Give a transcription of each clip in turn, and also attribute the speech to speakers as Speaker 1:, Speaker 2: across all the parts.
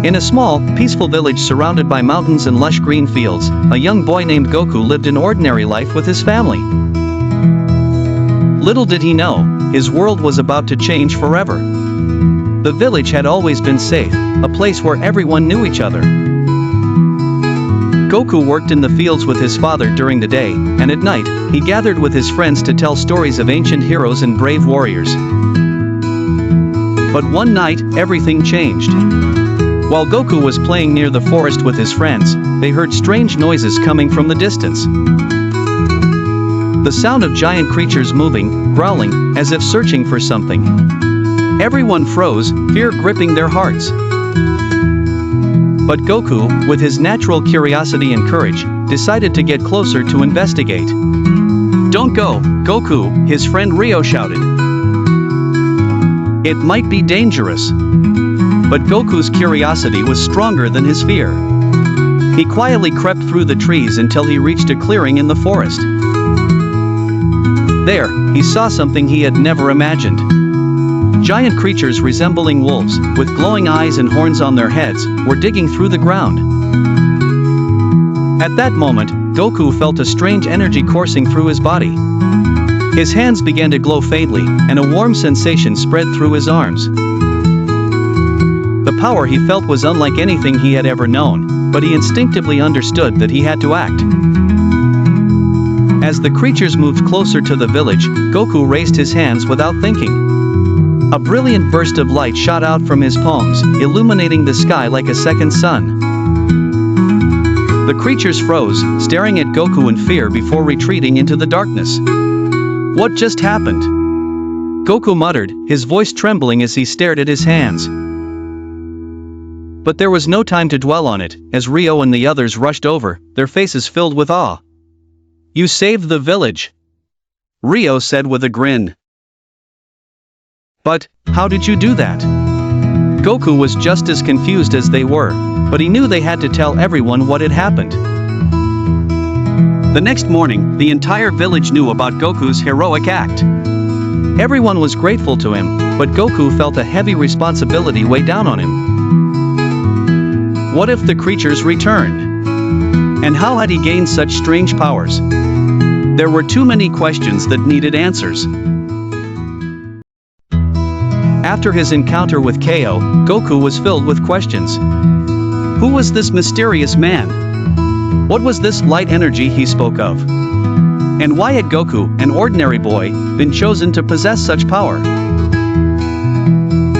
Speaker 1: In a small, peaceful village surrounded by mountains and lush green fields, a young boy named Goku lived an ordinary life with his family. Little did he know, his world was about to change forever. The village had always been safe, a place where everyone knew each other. Goku worked in the fields with his father during the day, and at night, he gathered with his friends to tell stories of ancient heroes and brave warriors. But one night, everything changed. While Goku was playing near the forest with his friends, they heard strange noises coming from the distance. The sound of giant creatures moving, growling, as if searching for something. Everyone froze, fear gripping their hearts. But Goku, with his natural curiosity and courage, decided to get closer to investigate. "Don't go, Goku," his friend Rio shouted. "It might be dangerous." But Goku's curiosity was stronger than his fear. He quietly crept through the trees until he reached a clearing in the forest. There, he saw something he had never imagined. Giant creatures resembling wolves, with glowing eyes and horns on their heads, were digging through the ground. At that moment, Goku felt a strange energy coursing through his body. His hands began to glow faintly, and a warm sensation spread through his arms. The power he felt was unlike anything he had ever known, but he instinctively understood that he had to act. As the creatures moved closer to the village, Goku raised his hands without thinking. A brilliant burst of light shot out from his palms, illuminating the sky like a second sun. The creatures froze, staring at Goku in fear before retreating into the darkness. "What just happened?" Goku muttered, his voice trembling as he stared at his hands. But there was no time to dwell on it, as Rio and the others rushed over, their faces filled with awe. "You saved the village," Rio said with a grin. "But, how did you do that?" Goku was just as confused as they were, but he knew they had to tell everyone what had happened. The next morning, the entire village knew about Goku's heroic act. Everyone was grateful to him, but Goku felt a heavy responsibility weigh down on him. What if the creatures returned? And how had he gained such strange powers? There were too many questions that needed answers. After his encounter with KO, Goku was filled with questions. Who was this mysterious man? What was this light energy he spoke of? And why had Goku, an ordinary boy, been chosen to possess such power?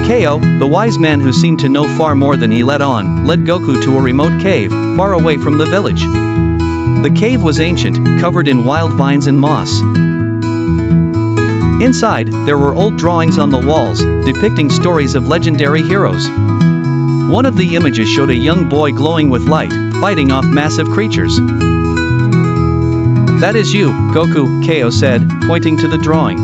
Speaker 1: KO, the wise man who seemed to know far more than he let on, led Goku to a remote cave, far away from the village. The cave was ancient, covered in wild vines and moss. Inside, there were old drawings on the walls, depicting stories of legendary heroes. One of the images showed a young boy glowing with light, fighting off massive creatures. "That is you, Goku," KO said, pointing to the drawing.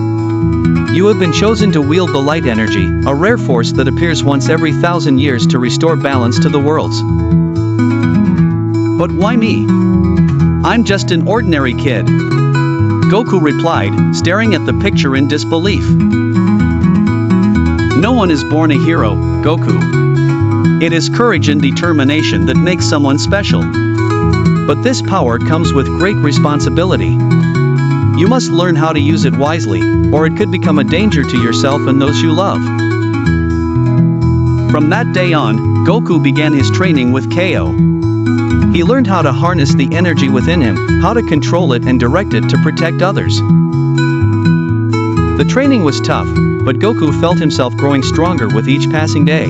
Speaker 1: "You have been chosen to wield the light energy, a rare force that appears once every 1,000 years to restore balance to the worlds." "But why me? I'm just an ordinary kid," Goku replied, staring at the picture in disbelief. "No one is born a hero, Goku. It is courage and determination that makes someone special. But this power comes with great responsibility. You must learn how to use it wisely, or it could become a danger to yourself and those you love." From that day on, Goku began his training with KO. He learned how to harness the energy within him, how to control it and direct it to protect others. The training was tough, but Goku felt himself growing stronger with each passing day.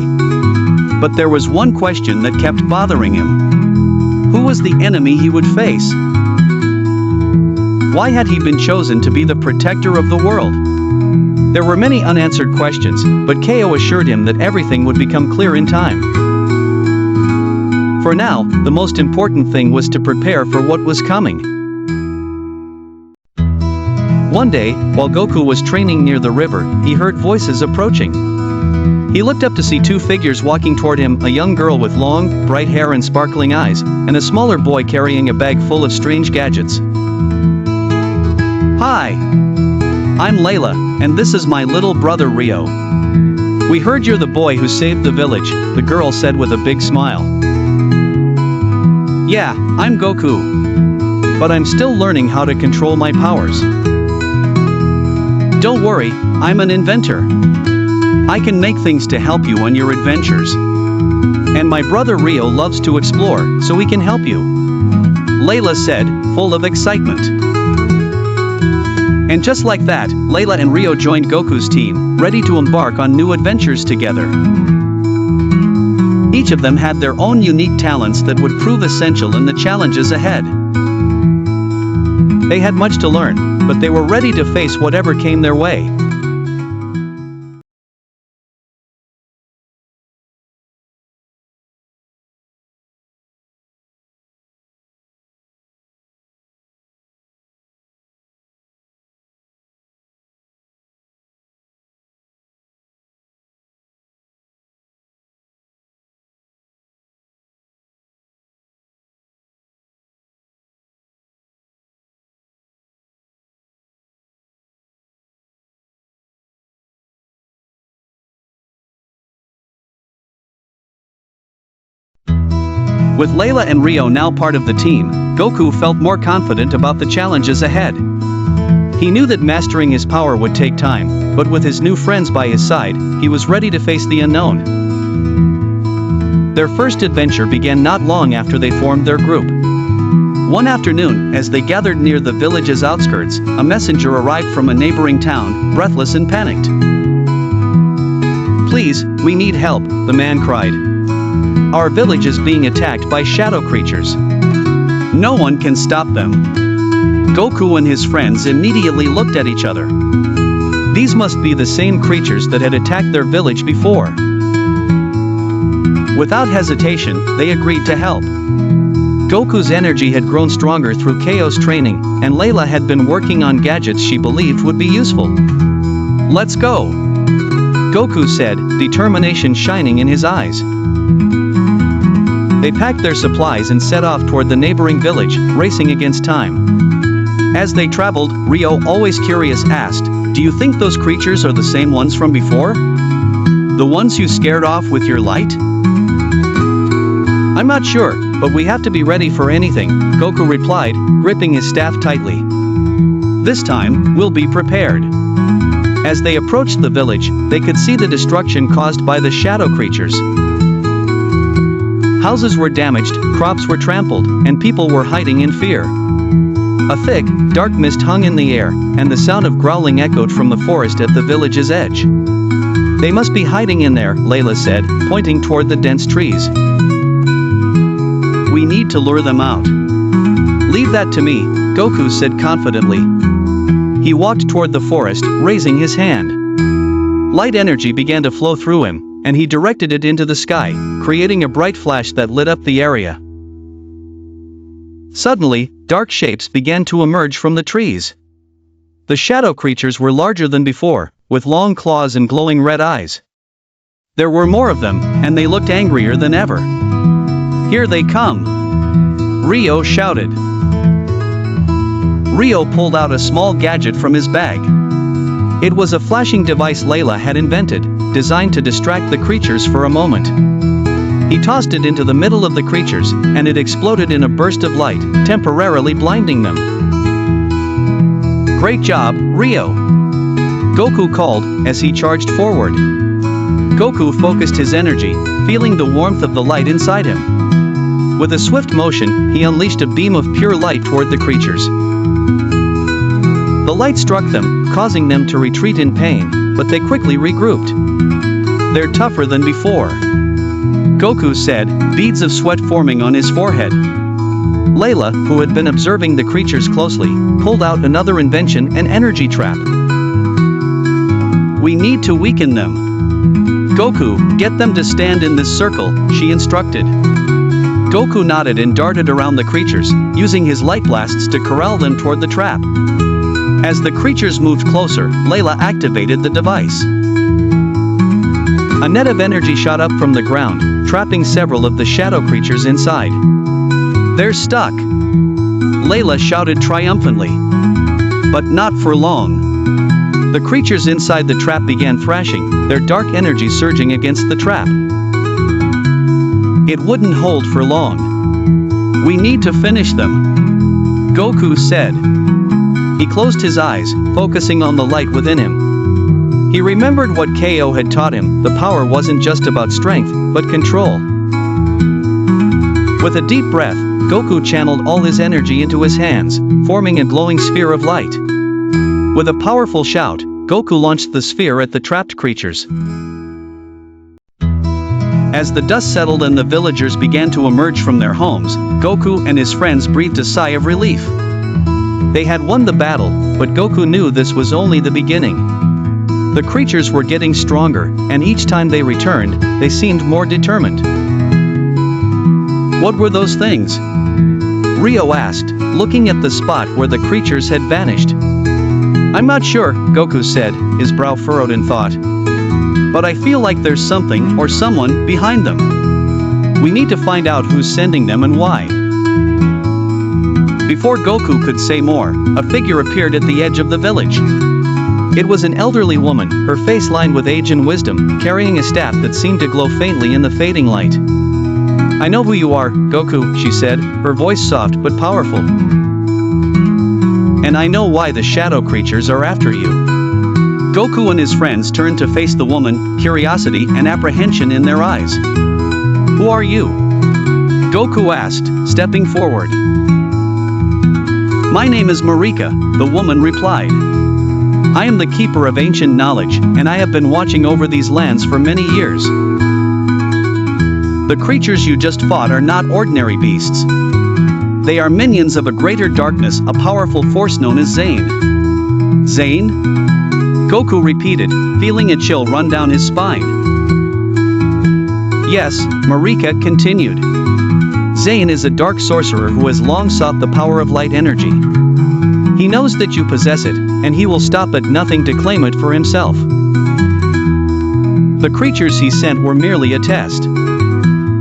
Speaker 1: But there was one question that kept bothering him. Who was the enemy he would face? Why had he been chosen to be the protector of the world? There were many unanswered questions, but KO assured him that everything would become clear in time. For now, the most important thing was to prepare for what was coming. One day, while Goku was training near the river, he heard voices approaching. He looked up to see two figures walking toward him, a young girl with long, bright hair and sparkling eyes, and a smaller boy carrying a bag full of strange gadgets. "Hi! I'm Layla, and this is my little brother Rio," "We heard you're the boy who saved the village," the girl said with a big smile. "Yeah, I'm Goku. But I'm still learning how to control my powers. Don't worry, I'm an inventor. I can make things to help you on your adventures. And my brother Rio loves to explore, so he can help you," Layla said, full of excitement. And just like that, Layla and Rio joined Goku's team, ready to embark on new adventures together. Each of them had their own unique talents that would prove essential in the challenges ahead. They had much to learn, but they were ready to face whatever came their way. With Layla and Rio now part of the team, Goku felt more confident about the challenges ahead. He knew that mastering his power would take time, but with his new friends by his side, he was ready to face the unknown. Their first adventure began not long after they formed their group. One afternoon, as they gathered near the village's outskirts, a messenger arrived from a neighboring town, breathless and panicked. "Please, we need help," the man cried. "Our village is being attacked by shadow creatures. No one can stop them." Goku and his friends immediately looked at each other. These must be the same creatures that had attacked their village before. Without hesitation, they agreed to help. Goku's energy had grown stronger through chaos training, and Layla had been working on gadgets she believed would be useful. "Let's go," Goku said, determination shining in his eyes. They packed their supplies and set off toward the neighboring village, racing against time. As they traveled, Rio, always curious, asked, "Do you think those creatures are the same ones from before? The ones you scared off with your light?" "I'm not sure, but we have to be ready for anything," Goku replied, gripping his staff tightly. "This time, we'll be prepared." As they approached the village, they could see the destruction caused by the shadow creatures. Houses were damaged, crops were trampled, and people were hiding in fear. A thick, dark mist hung in the air, and the sound of growling echoed from the forest at the village's edge. "They must be hiding in there," Layla said, pointing toward the dense trees. "We need to lure them out." "Leave that to me," Goku said confidently. He walked toward the forest, raising his hand. Light energy began to flow through him, and he directed it into the sky, creating a bright flash that lit up the area. Suddenly, dark shapes began to emerge from the trees. The shadow creatures were larger than before, with long claws and glowing red eyes. There were more of them, and they looked angrier than ever. "Here they come!" Rio shouted. Rio pulled out a small gadget from his bag. It was a flashing device Layla had invented, designed to distract the creatures for a moment. He tossed it into the middle of the creatures, and it exploded in a burst of light, temporarily blinding them. "Great job, Rio!" Goku called, as he charged forward. Goku focused his energy, feeling the warmth of the light inside him. With a swift motion, he unleashed a beam of pure light toward the creatures. The light struck them, causing them to retreat in pain, but they quickly regrouped. "They're tougher than before," Goku said, beads of sweat forming on his forehead. Layla, who had been observing the creatures closely, pulled out another invention, an energy trap. "We need to weaken them." "Goku, get them to stand in this circle," she instructed. Goku nodded and darted around the creatures, using his light blasts to corral them toward the trap. As the creatures moved closer, Layla activated the device. A net of energy shot up from the ground, trapping several of the shadow creatures inside. "They're stuck!" Layla shouted triumphantly. But not for long. The creatures inside the trap began thrashing, their dark energy surging against the trap. It wouldn't hold for long. We need to finish them, Goku said. He closed his eyes, focusing on the light within him. He remembered what KO had taught him, the power wasn't just about strength, but control. With a deep breath, Goku channeled all his energy into his hands, forming a glowing sphere of light. With a powerful shout, Goku launched the sphere at the trapped creatures. As the dust settled and the villagers began to emerge from their homes, Goku and his friends breathed a sigh of relief. They had won the battle, but Goku knew this was only the beginning. The creatures were getting stronger, and each time they returned, they seemed more determined. What were those things? Rio asked, looking at the spot where the creatures had vanished. I'm not sure, Goku said, his brow furrowed in thought. But I feel like there's something or someone behind them. We need to find out who's sending them and why. Before Goku could say more, a figure appeared at the edge of the village. It was an elderly woman, her face lined with age and wisdom, carrying a staff that seemed to glow faintly in the fading light. I know who you are, Goku, she said, her voice soft but powerful. And I know why the shadow creatures are after you. Goku and his friends turned to face the woman, curiosity and apprehension in their eyes. Who are you? Goku asked, stepping forward. My name is Marika, the woman replied. I am the keeper of ancient knowledge, and I have been watching over these lands for many years. The creatures you just fought are not ordinary beasts. They are minions of a greater darkness, a powerful force known as Zayn. Zayn? Goku repeated, feeling a chill run down his spine. Yes, Marika continued. Zayn is a dark sorcerer who has long sought the power of light energy. He knows that you possess it, and he will stop at nothing to claim it for himself. The creatures he sent were merely a test.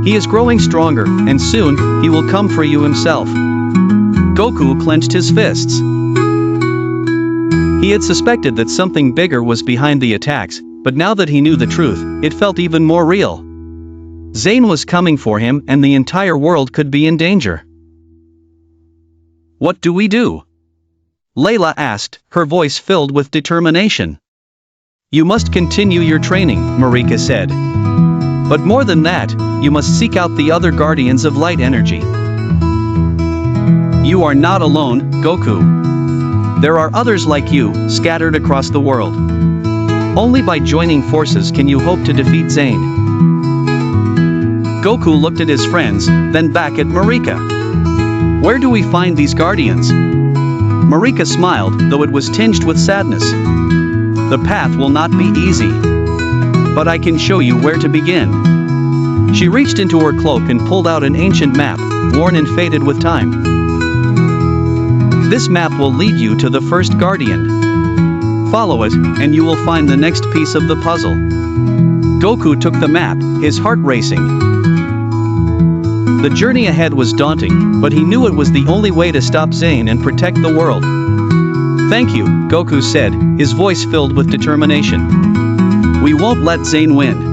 Speaker 1: He is growing stronger, and soon, he will come for you himself. Goku clenched his fists. He had suspected that something bigger was behind the attacks, but now that he knew the truth, it felt even more real. Zayn was coming for him and the entire world could be in danger. What do we do? Layla asked, her voice filled with determination. You must continue your training, Marika said. But more than that, you must seek out the other guardians of light energy. You are not alone, Goku. There are others like you, scattered across the world. Only by joining forces can you hope to defeat Zayn. Goku looked at his friends, then back at Marika. Where do we find these guardians? Marika smiled, though it was tinged with sadness. The path will not be easy. But I can show you where to begin. She reached into her cloak and pulled out an ancient map, worn and faded with time. This map will lead you to the first guardian. Follow it, and you will find the next piece of the puzzle. Goku took the map, his heart racing. The journey ahead was daunting, but he knew it was the only way to stop Zayn and protect the world. Thank you, Goku said, his voice filled with determination. We won't let Zayn win.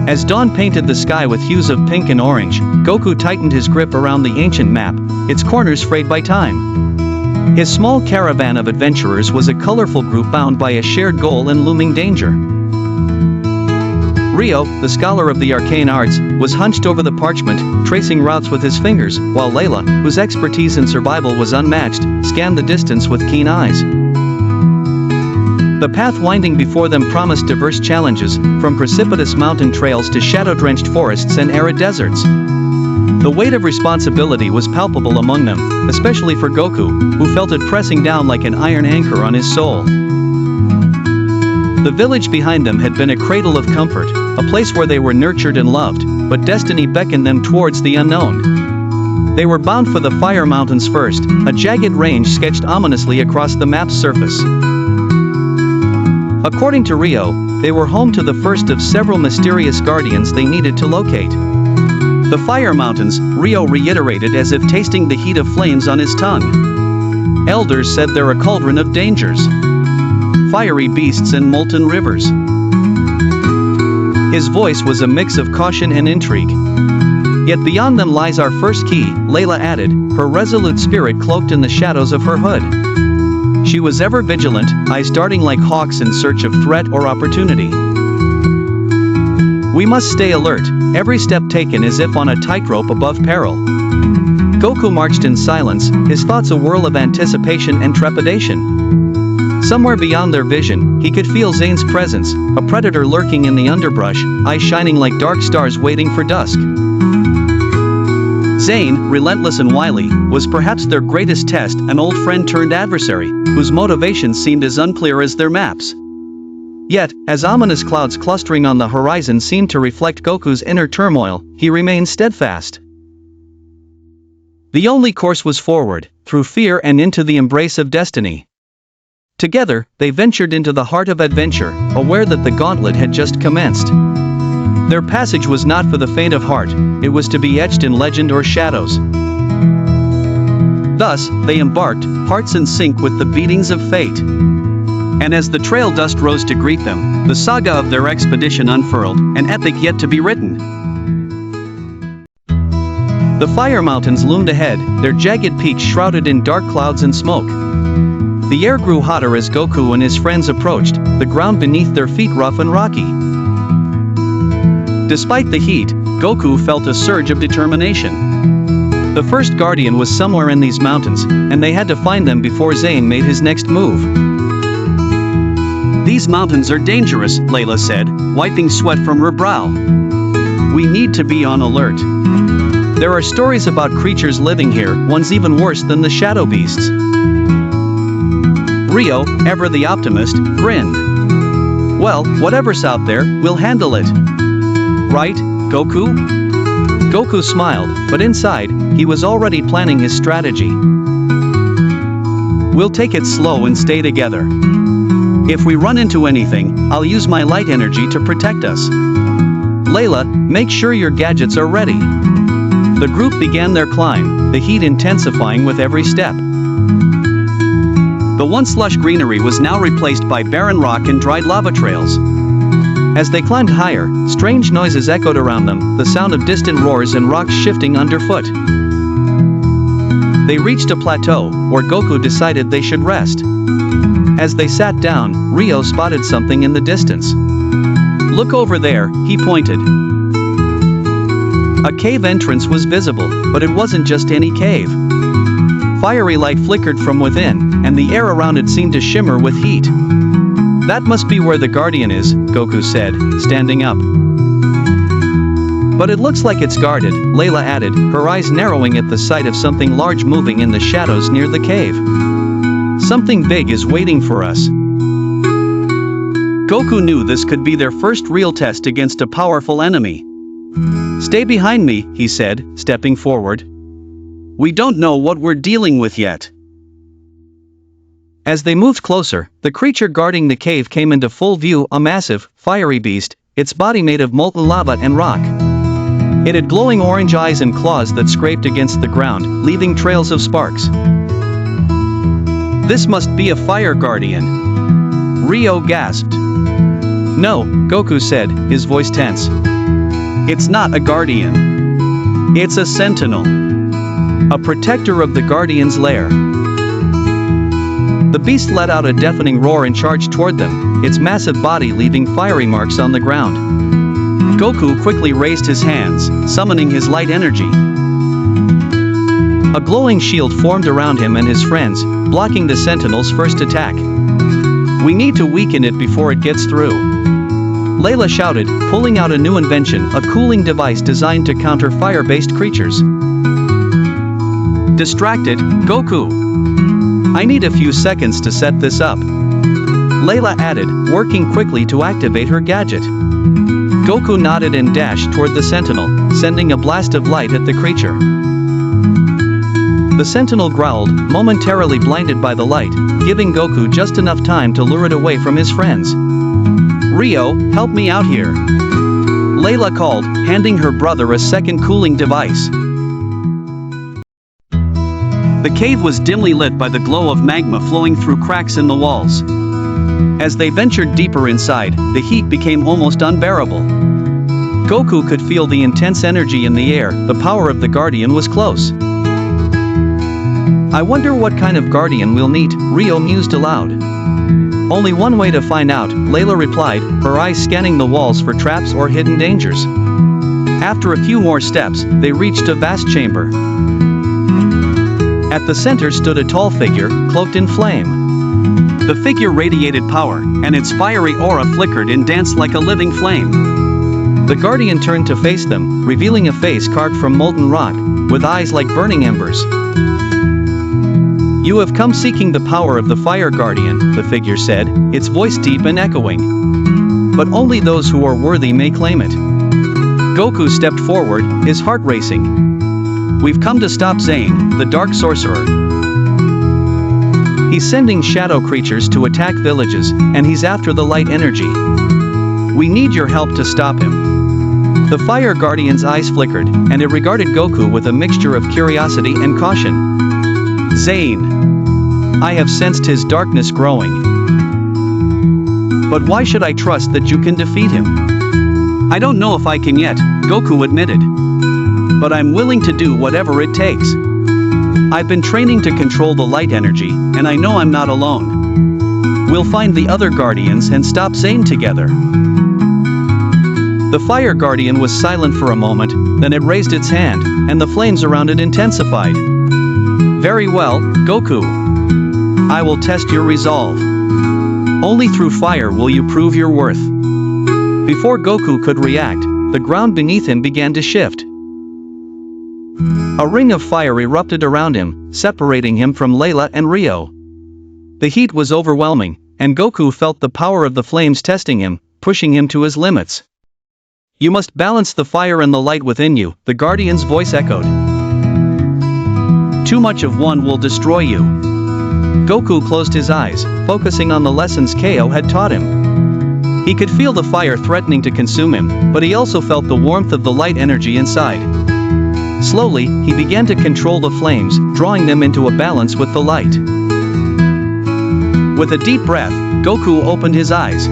Speaker 1: As dawn painted the sky with hues of pink and orange, Goku tightened his grip around the ancient map, its corners frayed by time. His small caravan of adventurers was a colorful group bound by a shared goal and looming danger. Rio, the scholar of the arcane arts, was hunched over the parchment, tracing routes with his fingers, while Layla, whose expertise in survival was unmatched, scanned the distance with keen eyes. The path winding before them promised diverse challenges, from precipitous mountain trails to shadow-drenched forests and arid deserts. The weight of responsibility was palpable among them, especially for Goku, who felt it pressing down like an iron anchor on his soul. The village behind them had been a cradle of comfort, a place where they were nurtured and loved, but destiny beckoned them towards the unknown. They were bound for the Fire Mountains first, a jagged range sketched ominously across the map's surface. According to Rio, they were home to the first of several mysterious guardians they needed to locate. The Fire Mountains, Rio reiterated as if tasting the heat of flames on his tongue. Elders said they're a cauldron of dangers. Fiery beasts and molten rivers. His voice was a mix of caution and intrigue. Yet beyond them lies our first key, Layla added, her resolute spirit cloaked in the shadows of her hood. She was ever vigilant, eyes darting like hawks in search of threat or opportunity. We must stay alert, every step taken as if on a tightrope above peril. Goku marched in silence, his thoughts a whirl of anticipation and trepidation. Somewhere beyond their vision, he could feel Zayn's presence, a predator lurking in the underbrush, eyes shining like dark stars waiting for dusk. Zayn, relentless and wily, was perhaps their greatest test, an old friend turned adversary, whose motivations seemed as unclear as their maps. Yet, as ominous clouds clustering on the horizon seemed to reflect Goku's inner turmoil, he remained steadfast. The only course was forward, through fear and into the embrace of destiny. Together, they ventured into the heart of adventure, aware that the gauntlet had just commenced. Their passage was not for the faint of heart, it was to be etched in legend or shadows. Thus, they embarked, hearts in sync with the beatings of fate. And as the trail dust rose to greet them, the saga of their expedition unfurled, an epic yet to be written. The Fire Mountains loomed ahead, their jagged peaks shrouded in dark clouds and smoke. The air grew hotter as Goku and his friends approached, the ground beneath their feet rough and rocky. Despite the heat, Goku felt a surge of determination. The first guardian was somewhere in these mountains, and they had to find them before Zayn made his next move. These mountains are dangerous, Layla said, wiping sweat from her brow. We need to be on alert. There are stories about creatures living here, ones even worse than the shadow beasts. Rio, ever the optimist, grinned. Well, whatever's out there, we'll handle it. Right, Goku? Goku smiled, but inside, he was already planning his strategy. We'll take it slow and stay together. If we run into anything, I'll use my light energy to protect us. Layla, make sure your gadgets are ready. The group began their climb, the heat intensifying with every step. The once lush greenery was now replaced by barren rock and dried lava trails. As they climbed higher, strange noises echoed around them, the sound of distant roars and rocks shifting underfoot. They reached a plateau, where Goku decided they should rest. As they sat down, Rio spotted something in the distance. Look over there, he pointed. A cave entrance was visible, but it wasn't just any cave. Fiery light flickered from within, and the air around it seemed to shimmer with heat. That must be where the Guardian is, Goku said, standing up. But it looks like it's guarded, Layla added, her eyes narrowing at the sight of something large moving in the shadows near the cave. Something big is waiting for us. Goku knew this could be their first real test against a powerful enemy. Stay behind me, he said, stepping forward. We don't know what we're dealing with yet. As they moved closer, the creature guarding the cave came into full view, a massive, fiery beast, its body made of molten lava and rock. It had glowing orange eyes and claws that scraped against the ground, leaving trails of sparks. This must be a fire guardian. Rio gasped. No, Goku said, his voice tense. It's not a guardian. It's a sentinel. A protector of the Guardian's lair. The beast let out a deafening roar and charged toward them, its massive body leaving fiery marks on the ground. Goku quickly raised his hands, summoning his light energy. A glowing shield formed around him and his friends, blocking the sentinel's first attack. We need to weaken it before it gets through. Layla shouted, pulling out a new invention, a cooling device designed to counter fire-based creatures. Distracted, Goku. I need a few seconds to set this up. Layla added, working quickly to activate her gadget. Goku nodded and dashed toward the sentinel, sending a blast of light at the creature. The sentinel growled, momentarily blinded by the light, giving Goku just enough time to lure it away from his friends. Rio, help me out here. Layla called, handing her brother a second cooling device.
Speaker 2: The cave was dimly lit by the glow of magma flowing through cracks in the walls. As they ventured deeper inside, the heat became almost unbearable. Goku could feel the intense energy in the air. The power of the Guardian was close. "I wonder what kind of Guardian we'll meet," Rio mused aloud. "Only one way to find out," Layla replied, her eyes scanning the walls for traps or hidden dangers. After a few more steps, they reached a vast chamber. At the center stood a tall figure, cloaked in flame. The figure radiated power, and its fiery aura flickered and danced like a living flame. The Guardian turned to face them, revealing a face carved from molten rock, with eyes like burning embers. "You have come seeking the power of the Fire Guardian," the figure said, its voice deep and echoing. "But only those who are worthy may claim it." Goku stepped forward, his heart racing. "We've come to stop Zayn, the Dark Sorcerer. He's sending shadow creatures to attack villages, and he's after the light energy. We need your help to stop him." The Fire Guardian's eyes flickered, and it regarded Goku with a mixture of curiosity and caution. "Zayn. I have sensed his darkness growing. But why should I trust that you can defeat him?" "I don't know if I can yet," Goku admitted. "But I'm willing to do whatever it takes. I've been training to control the light energy, and I know I'm not alone. We'll find the other Guardians and stop Zayn together." The Fire Guardian was silent for a moment, then it raised its hand, and the flames around it intensified. "Very well, Goku. I will test your resolve. Only through fire will you prove your worth." Before Goku could react, the ground beneath him began to shift. A ring of fire erupted around him, separating him from Layla and Rio. The heat was overwhelming, and Goku felt the power of the flames testing him, pushing him to his limits. "You must balance the fire and the light within you," the Guardian's voice echoed. "Too much of one will destroy you." Goku closed his eyes, focusing on the lessons Ko had taught him. He could feel the fire threatening to consume him, but he also felt the warmth of the light energy inside. Slowly, he began to control the flames, drawing them into a balance with the light. With a deep breath, Goku opened his eyes.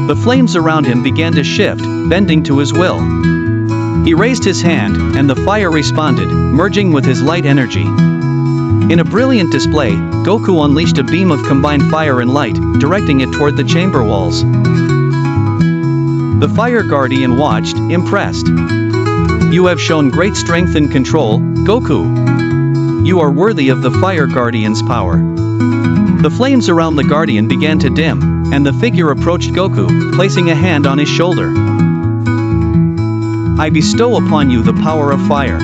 Speaker 2: The flames around him began to shift, bending to his will. He raised his hand, and the fire responded, merging with his light energy. In a brilliant display, Goku unleashed a beam of combined fire and light, directing it toward the chamber walls. The Fire Guardian watched, impressed. "You have shown great strength and control, Goku. You are worthy of the Fire Guardian's power." The flames around the Guardian began to dim, and the figure approached Goku, placing a hand on his shoulder. "I bestow upon you the power of fire.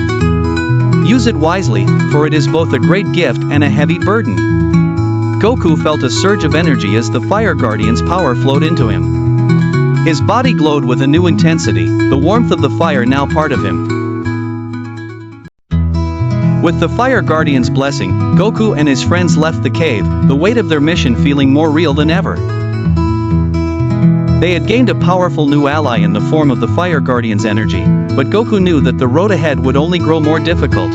Speaker 2: Use it wisely, for it is both a great gift and a heavy burden." Goku felt a surge of energy as the Fire Guardian's power flowed into him. His body glowed with a new intensity, the warmth of the fire now part of him. With the Fire Guardian's blessing, Goku and his friends left the cave, the weight of their mission feeling more real than ever. They had gained a powerful new ally in the form of the Fire Guardian's energy, but Goku knew that the road ahead would only grow more difficult.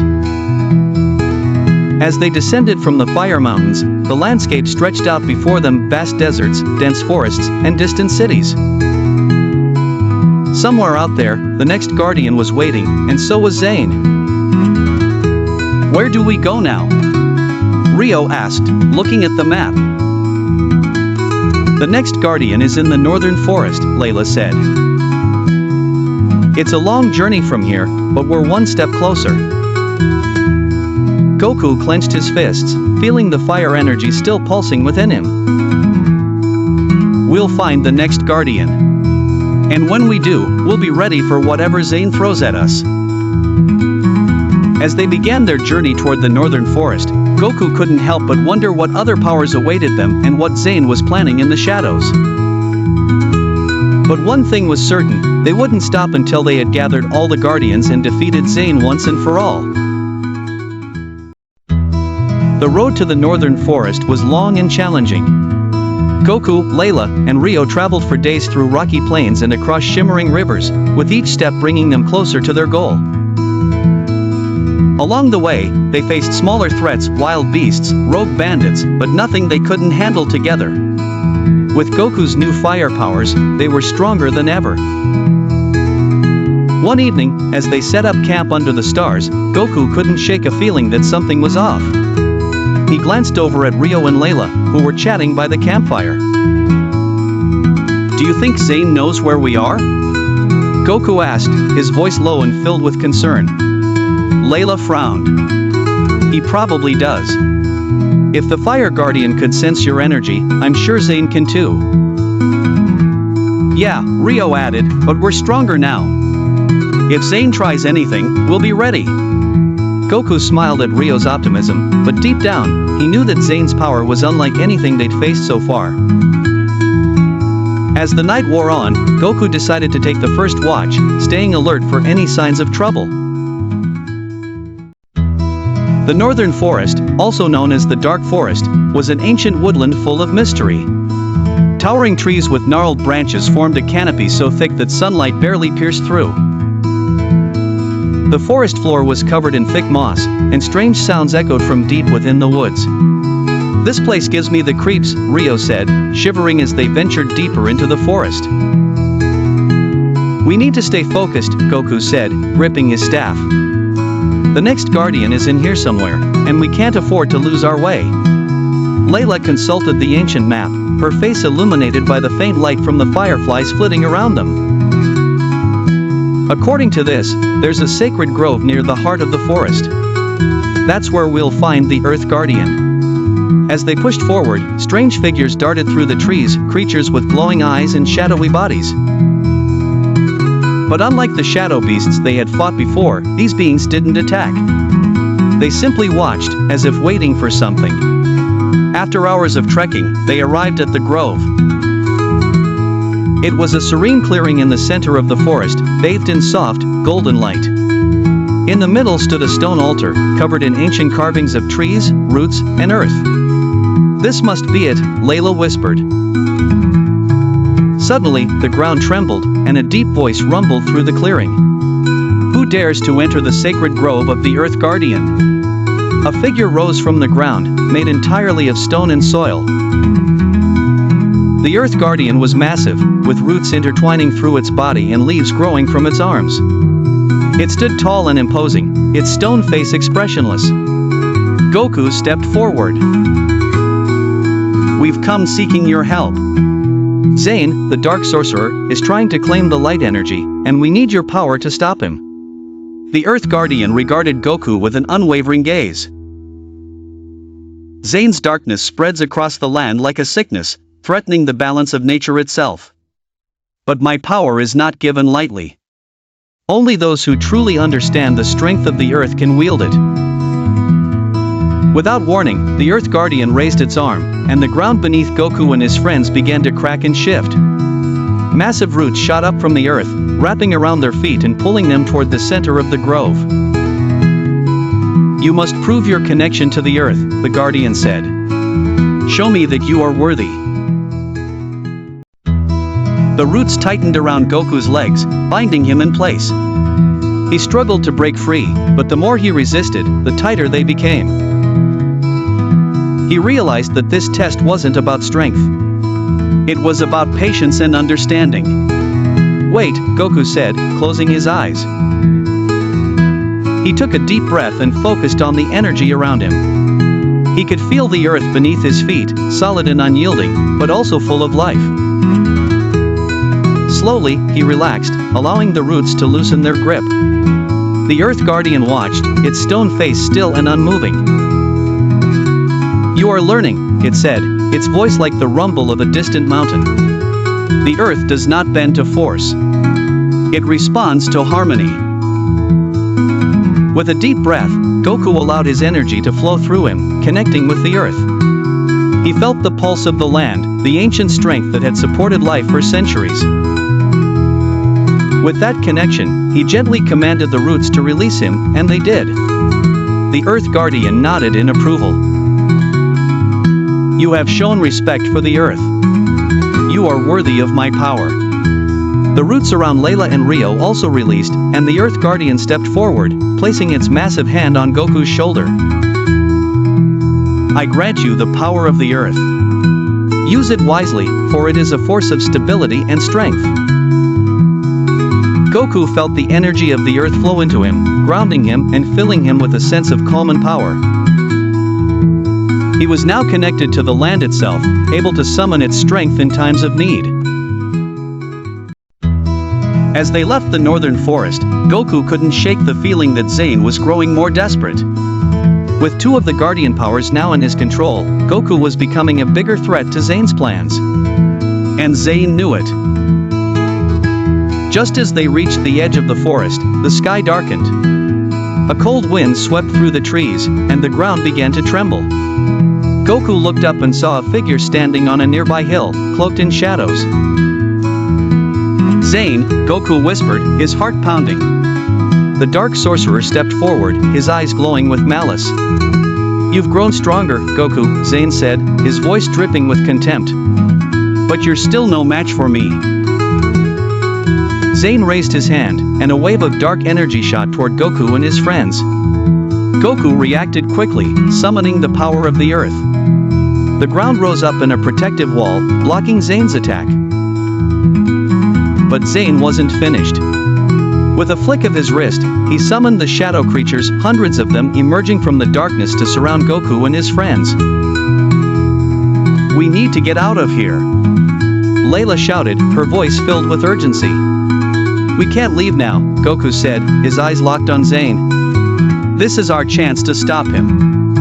Speaker 2: As they descended from the Fire Mountains, the landscape stretched out before them, vast deserts, dense forests, and distant cities. Somewhere out there, the next Guardian was waiting, and so was Zayn. "Where do we go now?" Rio asked, looking at the map. "The next Guardian is in the northern forest," Layla said. "It's a long journey from here, but we're one step closer." Goku clenched his fists, feeling the fire energy still pulsing within him. "We'll find the next Guardian. And when we do, we'll be ready for whatever Zayn throws at us." As they began their journey toward the northern forest, Goku couldn't help but wonder what other powers awaited them and what Zayn was planning in the shadows. But one thing was certain, they wouldn't stop until they had gathered all the Guardians and defeated Zayn once and for all. The road to the northern forest was long and challenging. Goku, Layla, and Rio traveled for days through rocky plains and across shimmering rivers, with each step bringing them closer to their goal.
Speaker 1: Along the way, they faced smaller threats, wild beasts, rogue bandits, but nothing they couldn't handle together. With Goku's new fire powers, they were stronger than ever. One evening, as they set up camp under the stars, Goku couldn't shake a feeling that something was off. He glanced over at Rio and Layla, who were chatting by the campfire. "Do you think Zayn knows where we are?" Goku asked, his voice low and filled with concern. Layla frowned. "He probably does. If the Fire Guardian could sense your energy, I'm sure Zayn can too." "Yeah," Rio added, "but we're stronger now. If Zayn tries anything, we'll be ready." Goku smiled at Rio's optimism, but deep down, he knew that Zayn's power was unlike anything they'd faced so far. As the night wore on, Goku decided to take the first watch, staying alert for any signs of trouble. The Northern Forest, also known as the Dark Forest, was an ancient woodland full of mystery. Towering trees with gnarled branches formed a canopy so thick that sunlight barely pierced through. The forest floor was covered in thick moss, and strange sounds echoed from deep within the woods. "This place gives me the creeps," Rio said, shivering as they ventured deeper into the forest. "We need to stay focused," Goku said, gripping his staff. "The next guardian is in here somewhere, and we can't afford to lose our way." Layla consulted the ancient map, her face illuminated by the faint light from the fireflies flitting around them. "According to this, there's a sacred grove near the heart of the forest. That's where we'll find the Earth Guardian." As they pushed forward, strange figures darted through the trees, creatures with glowing eyes and shadowy bodies. But unlike the shadow beasts they had fought before, these beings didn't attack. They simply watched, as if waiting for something. After hours of trekking, they arrived at the grove. It was a serene clearing in the center of the forest, bathed in soft, golden light. In the middle stood a stone altar, covered in ancient carvings of trees, roots, and earth. "This must be it," Layla whispered. Suddenly, the ground trembled, and a deep voice rumbled through the clearing. "Who dares to enter the sacred grove of the Earth Guardian?" A figure rose from the ground, made entirely of stone and soil. The Earth Guardian was massive, with roots intertwining through its body and leaves growing from its arms. It stood tall and imposing, its stone face expressionless. Goku stepped forward. "We've come seeking your help. Zayn, the Dark Sorcerer, is trying to claim the light energy, and we need your power to stop him." The Earth Guardian regarded Goku with an unwavering gaze. "Zayn's darkness spreads across the land like a sickness, threatening the balance of nature itself. But my power is not given lightly. Only those who truly understand the strength of the earth can wield it." Without warning, the Earth Guardian raised its arm, and the ground beneath Goku and his friends began to crack and shift. Massive roots shot up from the earth, wrapping around their feet and pulling them toward the center of the grove. "You must prove your connection to the earth," the Guardian said. "Show me that you are worthy." The roots tightened around Goku's legs, binding him in place. He struggled to break free, but the more he resisted, the tighter they became. He realized that this test wasn't about strength. It was about patience and understanding. "Wait," Goku said, closing his eyes. He took a deep breath and focused on the energy around him. He could feel the earth beneath his feet, solid and unyielding, but also full of life. Slowly, he relaxed, allowing the roots to loosen their grip. The Earth Guardian watched, its stone face still and unmoving. "You are learning," it said, its voice like the rumble of a distant mountain. "The earth does not bend to force. It responds to harmony." With a deep breath, Goku allowed his energy to flow through him, connecting with the earth. He felt the pulse of the land, the ancient strength that had supported life for centuries. With that connection, he gently commanded the roots to release him, and they did. The Earth Guardian nodded in approval. "You have shown respect for the earth. You are worthy of my power. The roots around Layla and Rio also released, and the Earth Guardian stepped forward, placing its massive hand on Goku's shoulder. I grant you the power of the Earth. Use it wisely, for it is a force of stability and strength. Goku felt the energy of the Earth flow into him, grounding him and filling him with a sense of calm and power. He was now connected to the land itself, able to summon its strength in times of need. As they left the northern forest, Goku couldn't shake the feeling that Zayn was growing more desperate. With two of the Guardian powers now in his control, Goku was becoming a bigger threat to Zayn's plans. And Zayn knew it. Just as they reached the edge of the forest, the sky darkened. A cold wind swept through the trees, and the ground began to tremble. Goku looked up and saw a figure standing on a nearby hill, cloaked in shadows. Zayn, Goku whispered, his heart pounding. The dark sorcerer stepped forward, his eyes glowing with malice. You've grown stronger, Goku, Zayn said, his voice dripping with contempt. But you're still no match for me. Zayn raised his hand, and a wave of dark energy shot toward Goku and his friends. Goku reacted quickly, summoning the power of the Earth. The ground rose up in a protective wall, blocking Zayn's attack. But Zayn wasn't finished. With a flick of his wrist, he summoned the shadow creatures, hundreds of them emerging from the darkness to surround Goku and his friends. We need to get out of here. Layla shouted, her voice filled with urgency. We can't leave now, Goku said, his eyes locked on Zayn. This is our chance to stop him.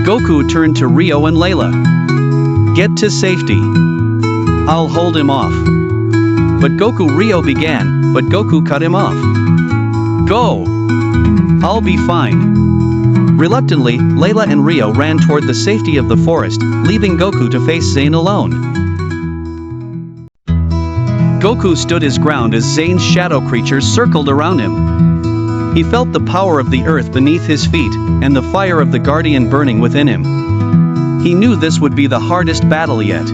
Speaker 1: Goku turned to Rio and Layla. Get to safety. I'll hold him off. But Rio began, but Goku cut him off. Go! I'll be fine. Reluctantly, Layla and Rio ran toward the safety of the forest, leaving Goku to face Zayn alone. Goku stood his ground as Zayn's shadow creatures circled around him. He felt the power of the earth beneath his feet, and the fire of the Guardian burning within him. He knew this would be the hardest battle yet.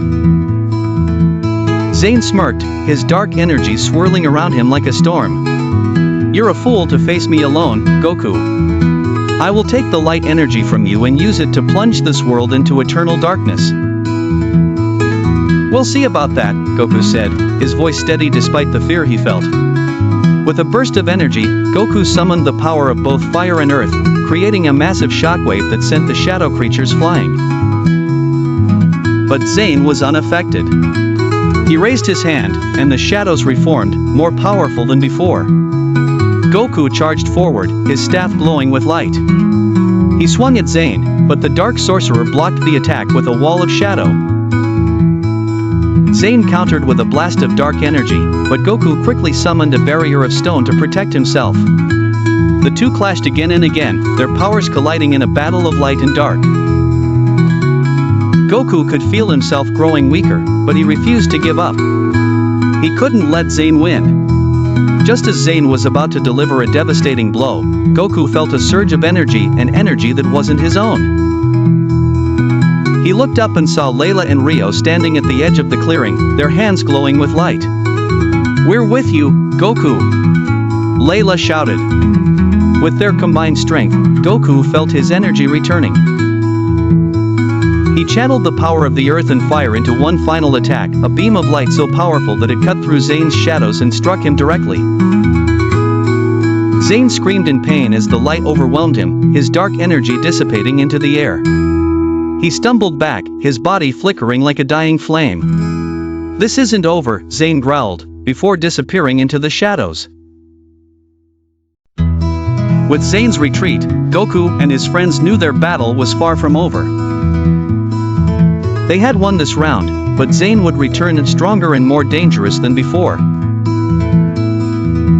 Speaker 1: Zayn smirked, his dark energy swirling around him like a storm. You're a fool to face me alone, Goku. I will take the light energy from you and use it to plunge this world into eternal darkness. We'll see about that, Goku said, his voice steady despite the fear he felt. With a burst of energy, Goku summoned the power of both fire and earth, creating a massive shockwave that sent the shadow creatures flying. But Zayn was unaffected. He raised his hand, and the shadows reformed, more powerful than before. Goku charged forward, his staff glowing with light. He swung at Zayn, but the dark sorcerer blocked the attack with a wall of shadow. Zayn countered with a blast of dark energy, but Goku quickly summoned a barrier of stone to protect himself. The two clashed again and again, their powers colliding in a battle of light and dark. Goku could feel himself growing weaker, but he refused to give up. He couldn't let Zayn win. Just as Zayn was about to deliver a devastating blow, Goku felt a surge of energy, an energy that wasn't his own. He looked up and saw Layla and Rio standing at the edge of the clearing, their hands glowing with light. We're with you, Goku! Layla shouted. With their combined strength, Goku felt his energy returning. He channeled the power of the earth and fire into one final attack, a beam of light so powerful that it cut through Zayn's shadows and struck him directly. Zayn screamed in pain as the light overwhelmed him, his dark energy dissipating into the air. He stumbled back, his body flickering like a dying flame. This isn't over, Zayn growled, before disappearing into the shadows. With Zayn's retreat, Goku and his friends knew their battle was far from over. They had won this round, but Zayn would return stronger and more dangerous than before.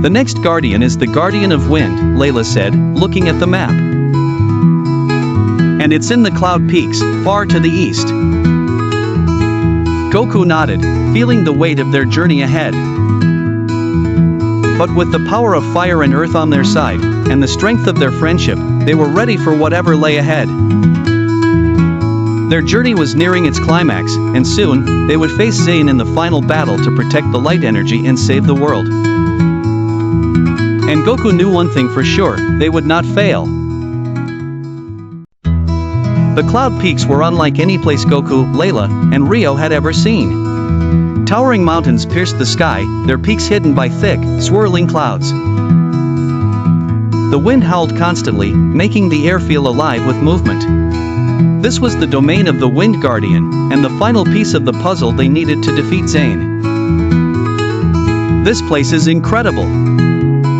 Speaker 1: The next Guardian is the Guardian of Wind, Layla said, looking at the map. And it's in the Cloud Peaks, far to the east. Goku nodded, feeling the weight of their journey ahead. But with the power of fire and earth on their side, and the strength of their friendship, they were ready for whatever lay ahead.
Speaker 2: Their journey was nearing its climax, and soon, they would face Zayn in the final battle to protect the light energy and save the world. And Goku knew one thing for sure, they would not fail. The cloud peaks were unlike any place Goku, Layla, and Rio had ever seen. Towering mountains pierced the sky, their peaks hidden by thick, swirling clouds. The wind howled constantly, making the air feel alive with movement. This was the domain of the Wind Guardian, and the final piece of the puzzle they needed to defeat Zayn. "This place is incredible!"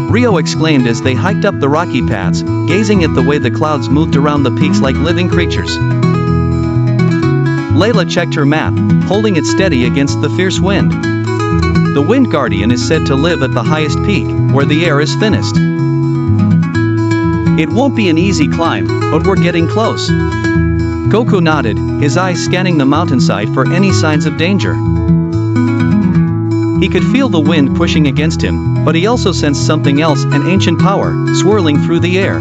Speaker 2: Rio exclaimed as they hiked up the rocky paths, gazing at the way the clouds moved around the peaks like living creatures. Layla checked her map, holding it steady against the fierce wind. The Wind Guardian is said to live at the highest peak, where the air is thinnest. "It won't be an easy climb, but we're getting close." Goku nodded, his eyes scanning the mountainside for any signs of danger. He could feel the wind pushing against him, but he also sensed something else, an ancient power, swirling through the air.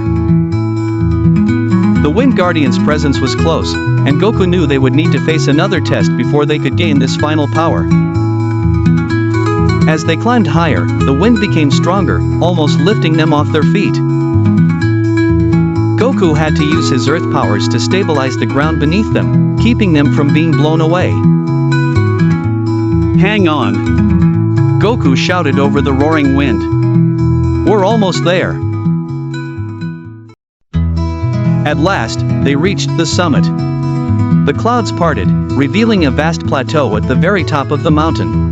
Speaker 2: The Wind Guardian's presence was close, and Goku knew they would need to face another test before they could gain this final power. As they climbed higher, the wind became stronger, almost lifting them off their feet. Goku had to use his earth powers to stabilize the ground beneath them, keeping them from being blown away. "Hang on!" Goku shouted over the roaring wind. "We're almost there!" At last, they reached the summit. The clouds parted, revealing a vast plateau at the very top of the mountain.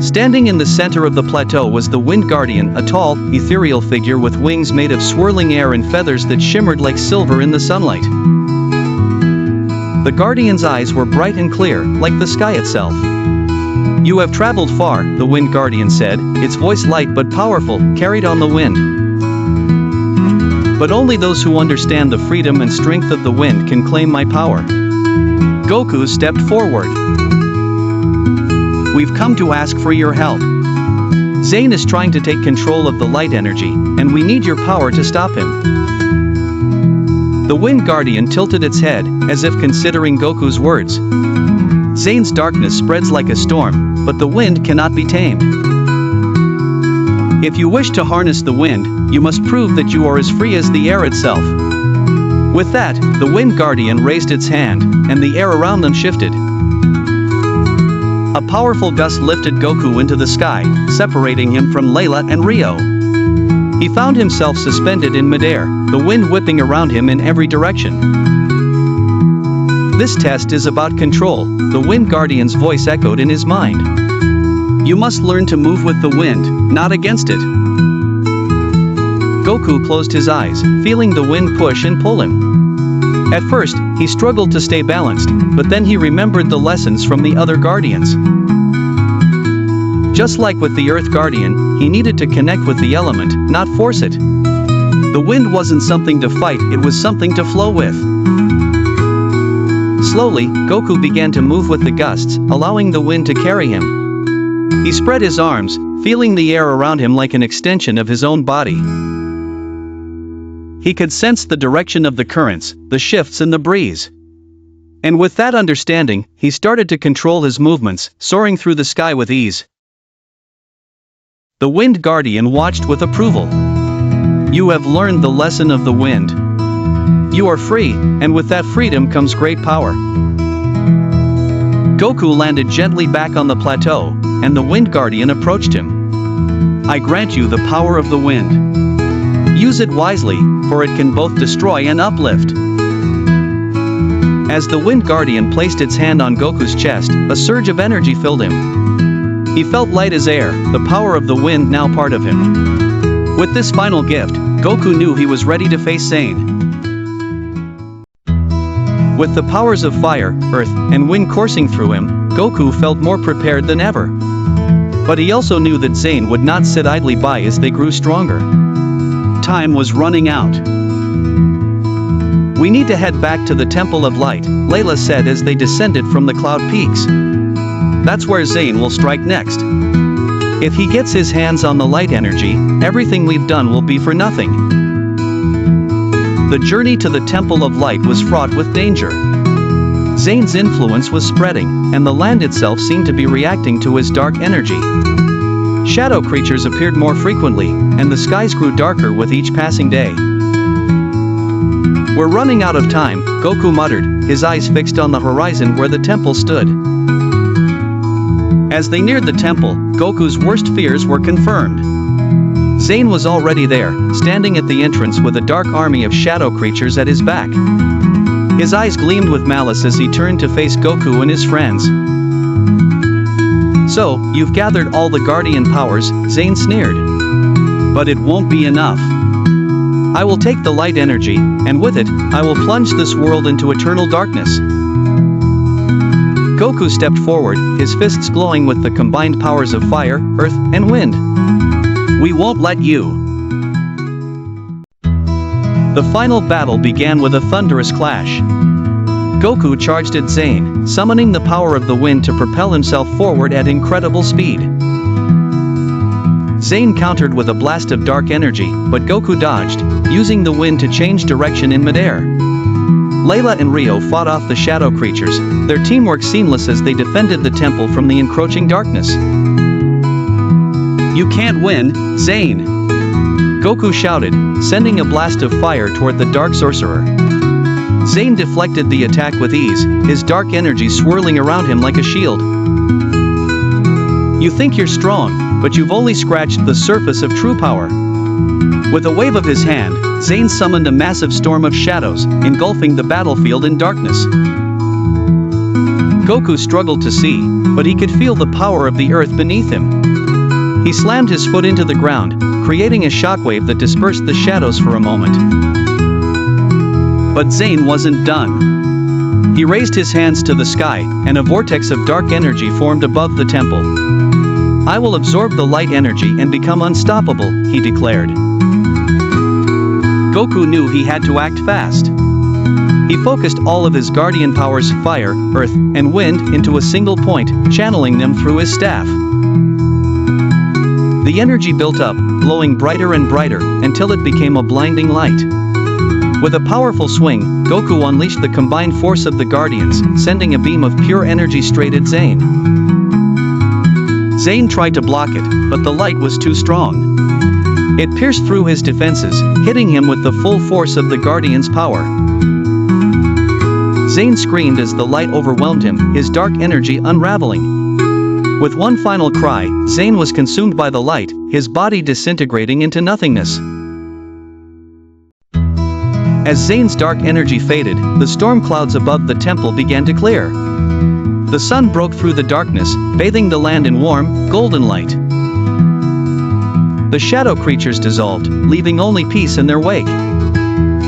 Speaker 2: Standing in the center of the plateau was the Wind Guardian, a tall, ethereal figure with wings made of swirling air and feathers that shimmered like silver in the sunlight. The Guardian's eyes were bright and clear, like the sky itself. "You have traveled far," the Wind Guardian said, its voice light but powerful, carried on the wind. "But only those who understand the freedom and strength of the wind can claim my power." Goku stepped forward. "We've come to ask for your help. Zayn is trying to take control of the light energy, and we need your power to stop him." The Wind Guardian tilted its head, as if considering Goku's words. "Zayn's darkness spreads like a storm, but the wind cannot be tamed. If you wish to harness the wind, you must prove that you are as free as the air itself." With that, the Wind Guardian raised its hand, and the air around them shifted. A powerful gust lifted Goku into the sky, separating him from Layla and Rio. He found himself suspended in midair, the wind whipping around him in every direction. "This test is about control," the Wind Guardian's voice echoed in his mind. "You must learn to move with the wind, not against it." Goku closed his eyes, feeling the wind push and pull him. At first, he struggled to stay balanced, but then he remembered the lessons from the other Guardians. Just like with the Earth Guardian, he needed to connect with the element, not force it. The wind wasn't something to fight, it was something to flow with. Slowly, Goku began to move with the gusts, allowing the wind to carry him. He spread his arms, feeling the air around him like an extension of his own body. He could sense the direction of the currents, the shifts in the breeze. And with that understanding, he started to control his movements, soaring through the sky with ease. The Wind Guardian watched with approval. "You have learned the lesson of the wind. You are free, and with that freedom comes great power." Goku landed gently back on the plateau, and the Wind Guardian approached him. "I grant you the power of the wind. Use it wisely, for it can both destroy and uplift." As the Wind Guardian placed its hand on Goku's chest, a surge of energy filled him. He felt light as air, the power of the wind now part of him. With this final gift, Goku knew he was ready to face Zayn. With the powers of fire, earth, and wind coursing through him, Goku felt more prepared than ever. But he also knew that Zayn would not sit idly by as they grew stronger. Time was running out. "We need to head back to the Temple of Light," Layla said as they descended from the cloud peaks. "That's where Zayn will strike next. If he gets his hands on the light energy, everything we've done will be for nothing."
Speaker 1: The journey to the Temple of Light was fraught with danger. Zayn's influence was spreading, and the land itself seemed to be reacting to his dark energy. Shadow creatures appeared more frequently, and the skies grew darker with each passing day. "We're running out of time," Goku muttered, his eyes fixed on the horizon where the temple stood. As they neared the temple, Goku's worst fears were confirmed. Zayn was already there, standing at the entrance with a dark army of shadow creatures at his back. His eyes gleamed with malice as he turned to face Goku and his friends. "So, you've gathered all the guardian powers," Zayn sneered. "But it won't be enough. I will take the light energy, and with it, I will plunge this world into eternal darkness." Goku stepped forward, his fists glowing with the combined powers of fire, earth, and wind. "We won't let you." The final battle began with a thunderous clash. Goku charged at Zayn, summoning the power of the wind to propel himself forward at incredible speed. Zayn countered with a blast of dark energy, but Goku dodged, using the wind to change direction in midair. Layla and Rio fought off the shadow creatures, their teamwork seamless as they defended the temple from the encroaching darkness. "You can't win, Zayn!" Goku shouted, sending a blast of fire toward the dark sorcerer. Zayn deflected the attack with ease, his dark energy swirling around him like a shield. "You think you're strong, but you've only scratched the surface of true power." With a wave of his hand, Zayn summoned a massive storm of shadows, engulfing the battlefield in darkness. Goku struggled to see, but he could feel the power of the earth beneath him. He slammed his foot into the ground, creating a shockwave that dispersed the shadows for a moment. But Zayn wasn't done. He raised his hands to the sky, and a vortex of dark energy formed above the temple. "I will absorb the light energy and become unstoppable," he declared. Goku knew he had to act fast. He focused all of his guardian powers, fire, earth, and wind, into a single point, channeling them through his staff. The energy built up, glowing brighter and brighter, until it became a blinding light. With a powerful swing, Goku unleashed the combined force of the Guardians, sending a beam of pure energy straight at Zayn. Zayn tried to block it, but the light was too strong. It pierced through his defenses, hitting him with the full force of the Guardian's power. Zayn screamed as the light overwhelmed him, his dark energy unraveling. With one final cry, Zayn was consumed by the light, his body disintegrating into nothingness. As Zayn's dark energy faded, the storm clouds above the temple began to clear. The sun broke through the darkness, bathing the land in warm, golden light. The shadow creatures dissolved, leaving only peace in their wake.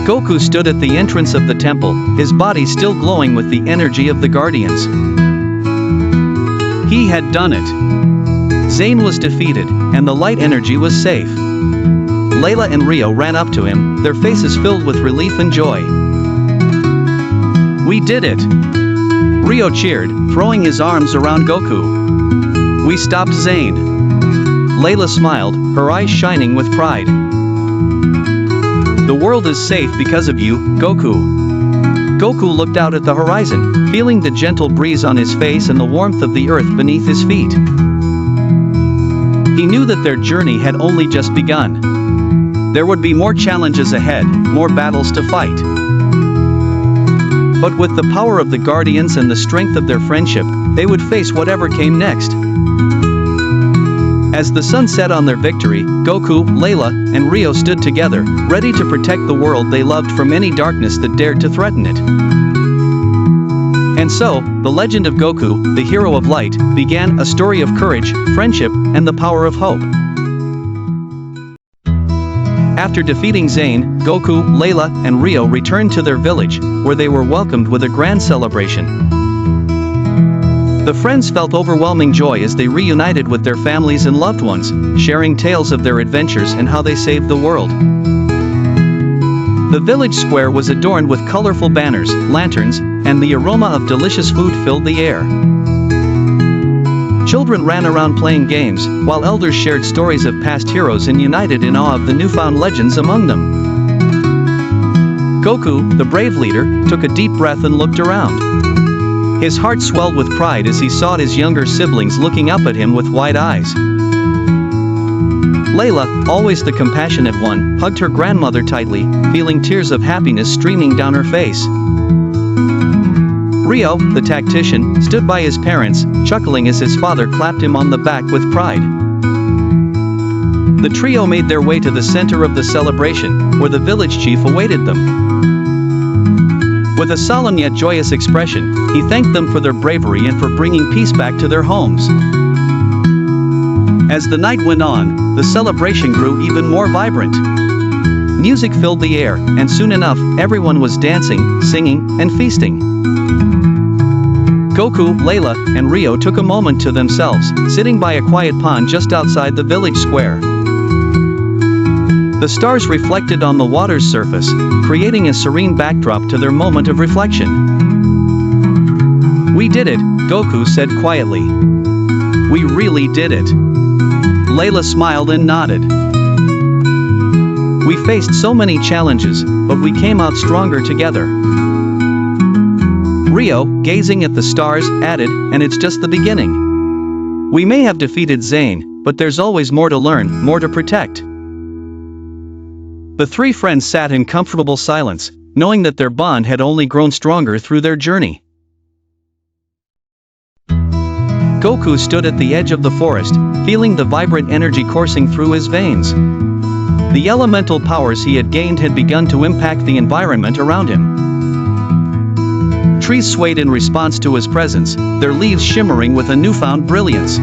Speaker 1: Goku stood at the entrance of the temple, his body still glowing with the energy of the Guardians. He had done it. Zayn was defeated, and the light energy was safe. Layla and Rio ran up to him, their faces filled with relief and joy. "We did it!" Rio cheered, throwing his arms around Goku. "We stopped Zayn." Layla smiled, her eyes shining with pride. "The world is safe because of you, Goku." Goku looked out at the horizon, feeling the gentle breeze on his face and the warmth of the earth beneath his feet. He knew that their journey had only just begun. There would be more challenges ahead, more battles to fight. But with the power of the Guardians and the strength of their friendship, they would face whatever came next. As the sun set on their victory, Goku, Layla, and Rio stood together, ready to protect the world they loved from any darkness that dared to threaten it. And so, the legend of Goku, the hero of light, began, a story of courage, friendship, and the power of hope. After defeating Zayn, Goku, Layla, and Rio returned to their village, where they were welcomed with a grand celebration. The friends felt overwhelming joy as they reunited with their families and loved ones, sharing tales of their adventures and how they saved the world. The village square was adorned with colorful banners, lanterns, and the aroma of delicious food filled the air. Children ran around playing games, while elders shared stories of past heroes and united in awe of the newfound legends among them. Goku, the brave leader, took a deep breath and looked around. His heart swelled with pride as he saw his younger siblings looking up at him with wide eyes. Layla, always the compassionate one, hugged her grandmother tightly, feeling tears of happiness streaming down her face. Rio, the tactician, stood by his parents, chuckling as his father clapped him on the back with pride. The trio made their way to the center of the celebration, where the village chief awaited them. With a solemn yet joyous expression, he thanked them for their bravery and for bringing peace back to their homes. As the night went on, the celebration grew even more vibrant. Music filled the air, and soon enough, everyone was dancing, singing, and feasting. Goku, Layla, and Rio took a moment to themselves, sitting by a quiet pond just outside the village square. The stars reflected on the water's surface, creating a serene backdrop to their moment of reflection. "We did it," Goku said quietly. "We really did it." Layla smiled and nodded. "We faced so many challenges, but we came out stronger together." Rio, gazing at the stars, added, "And it's just the beginning. We may have defeated Zayn, but there's always more to learn, more to protect." The three friends sat in comfortable silence, knowing that their bond had only grown stronger through their journey. Goku stood at the edge of the forest, feeling the vibrant energy coursing through his veins. The elemental powers he had gained had begun to impact the environment around him. Trees swayed in response to his presence, their leaves shimmering with a newfound brilliance.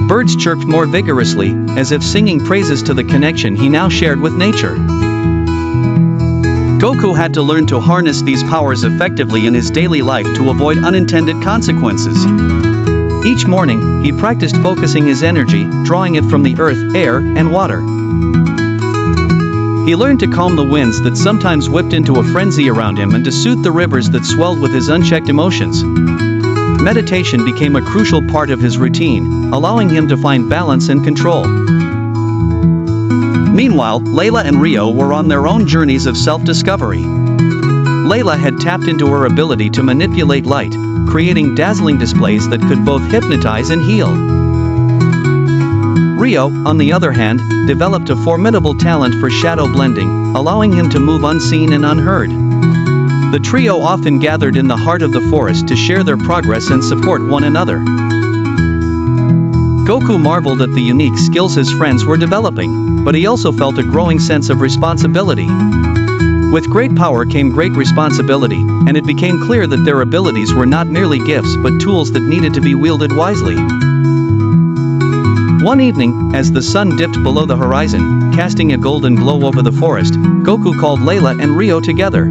Speaker 1: Birds chirped more vigorously, as if singing praises to the connection he now shared with nature. Goku had to learn to harness these powers effectively in his daily life to avoid unintended consequences. Each morning, he practiced focusing his energy, drawing it from the earth, air, and water. He learned to calm the winds that sometimes whipped into a frenzy around him and to soothe the rivers that swelled with his unchecked emotions. Meditation became a crucial part of his routine, allowing him to find balance and control. Meanwhile, Layla and Rio were on their own journeys of self-discovery. Layla had tapped into her ability to manipulate light, creating dazzling displays that could both hypnotize and heal. Rio, on the other hand, developed a formidable talent for shadow blending, allowing him to move unseen and unheard. The trio often gathered in the heart of the forest to share their progress and support one another. Goku marveled at the unique skills his friends were developing, but he also felt a growing sense of responsibility. With great power came great responsibility, and it became clear that their abilities were not merely gifts but tools that needed to be wielded wisely. One evening, as the sun dipped below the horizon, casting a golden glow over the forest, Goku called Layla and Rio together.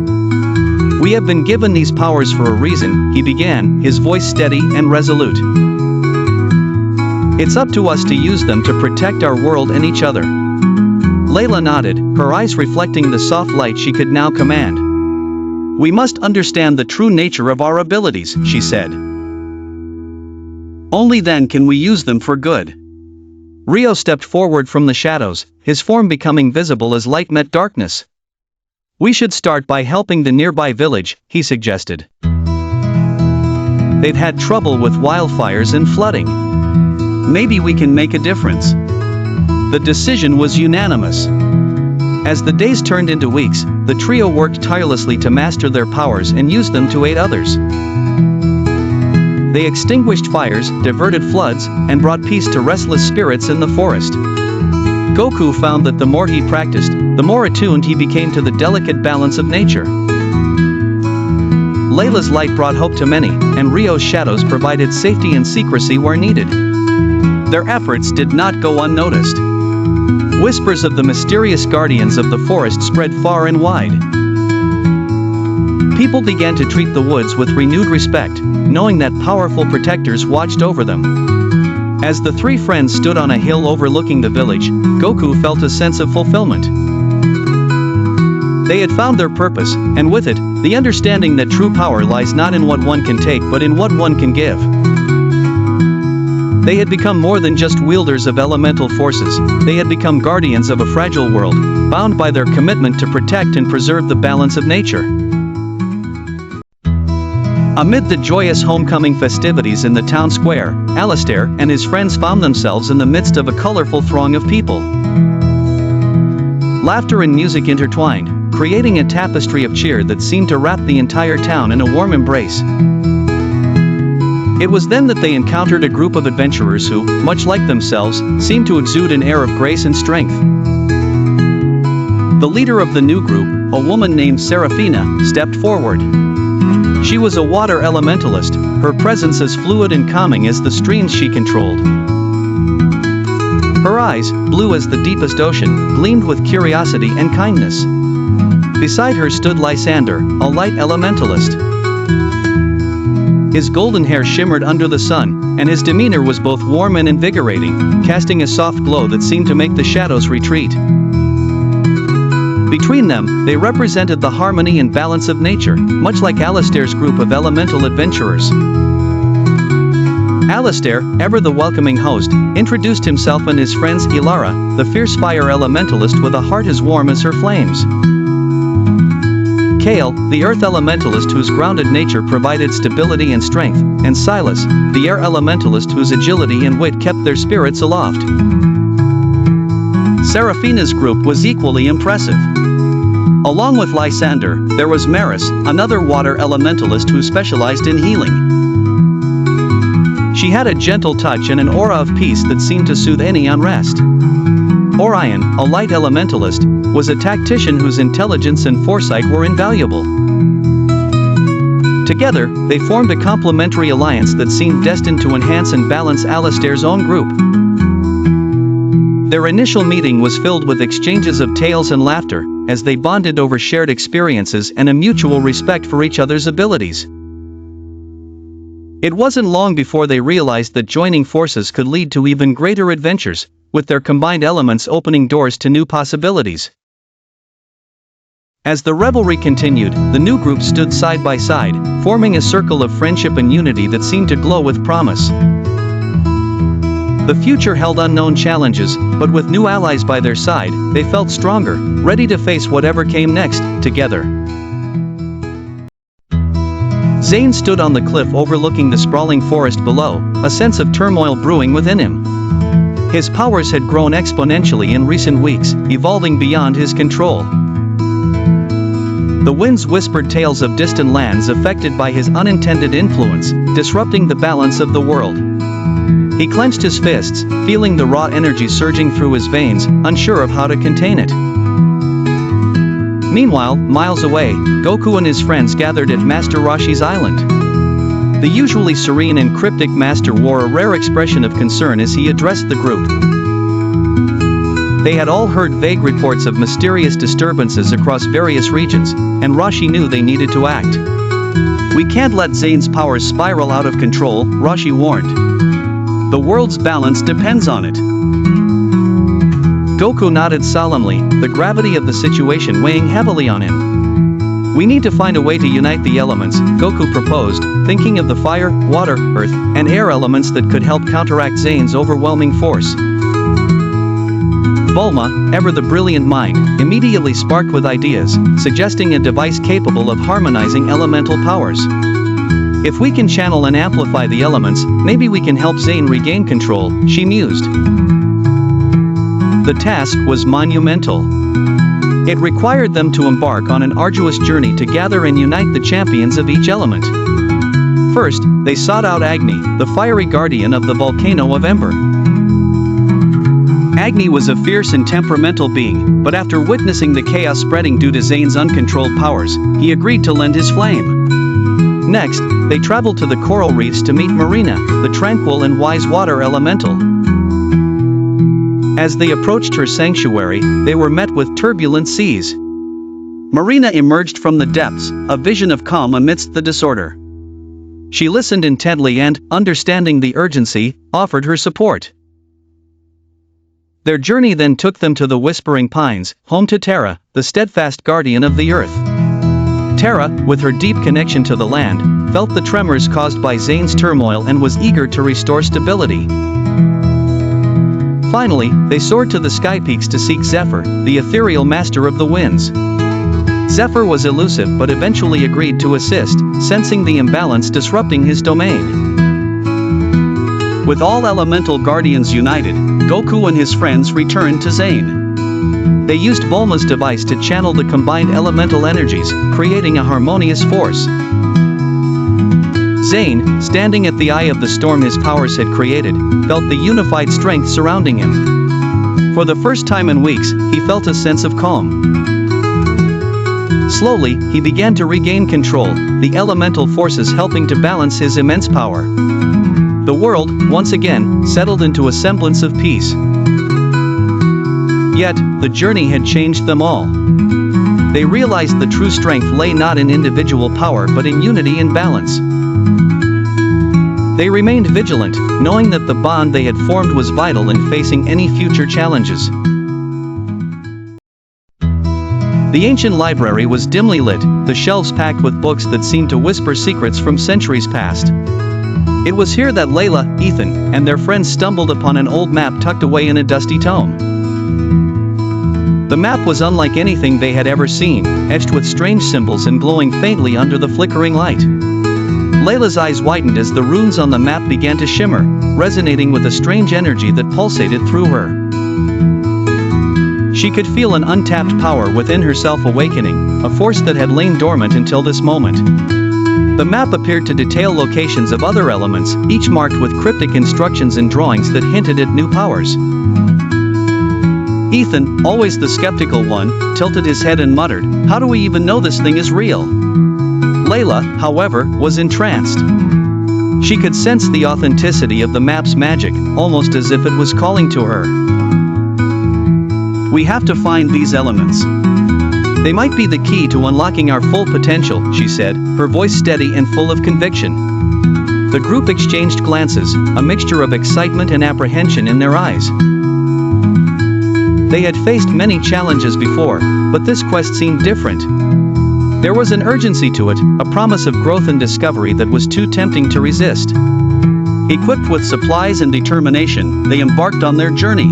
Speaker 1: "We have been given these powers for a reason," he began, his voice steady and resolute. "It's up to us to use them to protect our world and each other." Layla nodded, her eyes reflecting the soft light she could now command. "We must understand the true nature of our abilities," she said. "Only then can we use them for good." Rio stepped forward from the shadows, his form becoming visible as light met darkness. "We should start by helping the nearby village," he suggested. "They've had trouble with wildfires and flooding. Maybe we can make a difference." The decision was unanimous. As the days turned into weeks, the trio worked tirelessly to master their powers and use them to aid others. They extinguished fires, diverted floods, and brought peace to restless spirits in the forest. Goku found that the more he practiced, the more attuned he became to the delicate balance of nature. Layla's light brought hope to many, and Rio's shadows provided safety and secrecy where needed. Their efforts did not go unnoticed. Whispers of the mysterious guardians of the forest spread far and wide. People began to treat the woods with renewed respect, knowing that powerful protectors watched over them. As the three friends stood on a hill overlooking the village, Goku felt a sense of fulfillment. They had found their purpose, and with it, the understanding that true power lies not in what one can take but in what one can give. They had become more than just wielders of elemental forces, they had become guardians of a fragile world, bound by their commitment to protect and preserve the balance of nature. Amid the joyous homecoming festivities in the town square, Alistair and his friends found themselves in the midst of a colorful throng of people. Laughter and music intertwined, creating a tapestry of cheer that seemed to wrap the entire town in a warm embrace. It was then that they encountered a group of adventurers who, much like themselves, seemed to exude an air of grace and strength. The leader of the new group, a woman named Seraphina, stepped forward. She was a water elementalist, her presence as fluid and calming as the streams she controlled. Her eyes, blue as the deepest ocean, gleamed with curiosity and kindness. Beside her stood Lysander, a light elementalist. His golden hair shimmered under the sun, and his demeanor was both warm and invigorating, casting a soft glow that seemed to make the shadows retreat. Between them, they represented the harmony and balance of nature, much like Alistair's group of elemental adventurers. Alistair, ever the welcoming host, introduced himself and his friends Ilara, the fierce fire elementalist with a heart as warm as her flames. Kale, the earth elementalist whose grounded nature provided stability and strength, and Silas, the air elementalist whose agility and wit kept their spirits aloft. Seraphina's group was equally impressive. Along with Lysander, there was Maris, another water elementalist who specialized in healing. She had a gentle touch and an aura of peace that seemed to soothe any unrest. Orion, a light elementalist, was a tactician whose intelligence and foresight were invaluable. Together, they formed a complementary alliance that seemed destined to enhance and balance Alistair's own group. Their initial meeting was filled with exchanges of tales and laughter, as they bonded over shared experiences and a mutual respect for each other's abilities. It wasn't long before they realized that joining forces could lead to even greater adventures, with their combined elements opening doors to new possibilities. As the revelry continued, the new group stood side by side, forming a circle of friendship and unity that seemed to glow with promise. The future held unknown challenges, but with new allies by their side, they felt stronger, ready to face whatever came next, together. Zayn stood on the cliff overlooking the sprawling forest below, a sense of turmoil brewing within him. His powers had grown exponentially in recent weeks, evolving beyond his control. The winds whispered tales of distant lands affected by his unintended influence, disrupting the balance of the world. He clenched his fists, feeling the raw energy surging through his veins, unsure of how to contain it. Meanwhile, miles away, Goku and his friends gathered at Master Roshi's island. The usually serene and cryptic master wore a rare expression of concern as he addressed the group. They had all heard vague reports of mysterious disturbances across various regions, and Roshi knew they needed to act. "We can't let Zayn's powers spiral out of control," Roshi warned. "The world's balance depends on it." Goku nodded solemnly, the gravity of the situation weighing heavily on him. "We need to find a way to unite the elements," Goku proposed, thinking of the fire, water, earth, and air elements that could help counteract Zayn's overwhelming force. Bulma, ever the brilliant mind, immediately sparked with ideas, suggesting a device capable of harmonizing elemental powers. "If we can channel and amplify the elements, maybe we can help Zayn regain control," she mused. The task was monumental. It required them to embark on an arduous journey to gather and unite the champions of each element. First, they sought out Agni, the fiery guardian of the volcano of Ember. Agni was a fierce and temperamental being, but after witnessing the chaos spreading due to Zayn's uncontrolled powers, he agreed to lend his flame. Next, they traveled to the coral reefs to meet Marina, the tranquil and wise water elemental. As they approached her sanctuary, they were met with turbulent seas. Marina emerged from the depths, a vision of calm amidst the disorder. She listened intently and, understanding the urgency, offered her support. Their journey then took them to the Whispering Pines, home to Terra, the steadfast guardian of the earth. Terra, with her deep connection to the land, felt the tremors caused by Zayn's turmoil and was eager to restore stability. Finally, they soared to the sky peaks to seek Zephyr, the ethereal master of the winds. Zephyr was elusive but eventually agreed to assist, sensing the imbalance disrupting his domain. With all elemental guardians united, Goku and his friends returned to Zayn. They used Bulma's device to channel the combined elemental energies, creating a harmonious force. Zayn, standing at the eye of the storm his powers had created, felt the unified strength surrounding him. For the first time in weeks, he felt a sense of calm. Slowly, he began to regain control, the elemental forces helping to balance his immense power. The world, once again, settled into a semblance of peace. Yet, the journey had changed them all. They realized the true strength lay not in individual power but in unity and balance. They remained vigilant, knowing that the bond they had formed was vital in facing any future challenges. The ancient library was dimly lit, the shelves packed with books that seemed to whisper secrets from centuries past. It was here that Layla, Ethan, and their friends stumbled upon an old map tucked away in a dusty tome. The map was unlike anything they had ever seen, etched with strange symbols and glowing faintly under the flickering light. Layla's eyes widened as the runes on the map began to shimmer, resonating with a strange energy that pulsated through her. She could feel an untapped power within herself awakening, a force that had lain dormant until this moment. The map appeared to detail locations of other elements, each marked with cryptic instructions and drawings that hinted at new powers. Ethan, always the skeptical one, tilted his head and muttered, "How do we even know this thing is real?" Layla, however, was entranced. She could sense the authenticity of the map's magic, almost as if it was calling to her. "We have to find these elements. They might be the key to unlocking our full potential," she said, her voice steady and full of conviction. The group exchanged glances, a mixture of excitement and apprehension in their eyes. They had faced many challenges before, but this quest seemed different. There was an urgency to it, a promise of growth and discovery that was too tempting to resist. Equipped with supplies and determination, they embarked on their journey.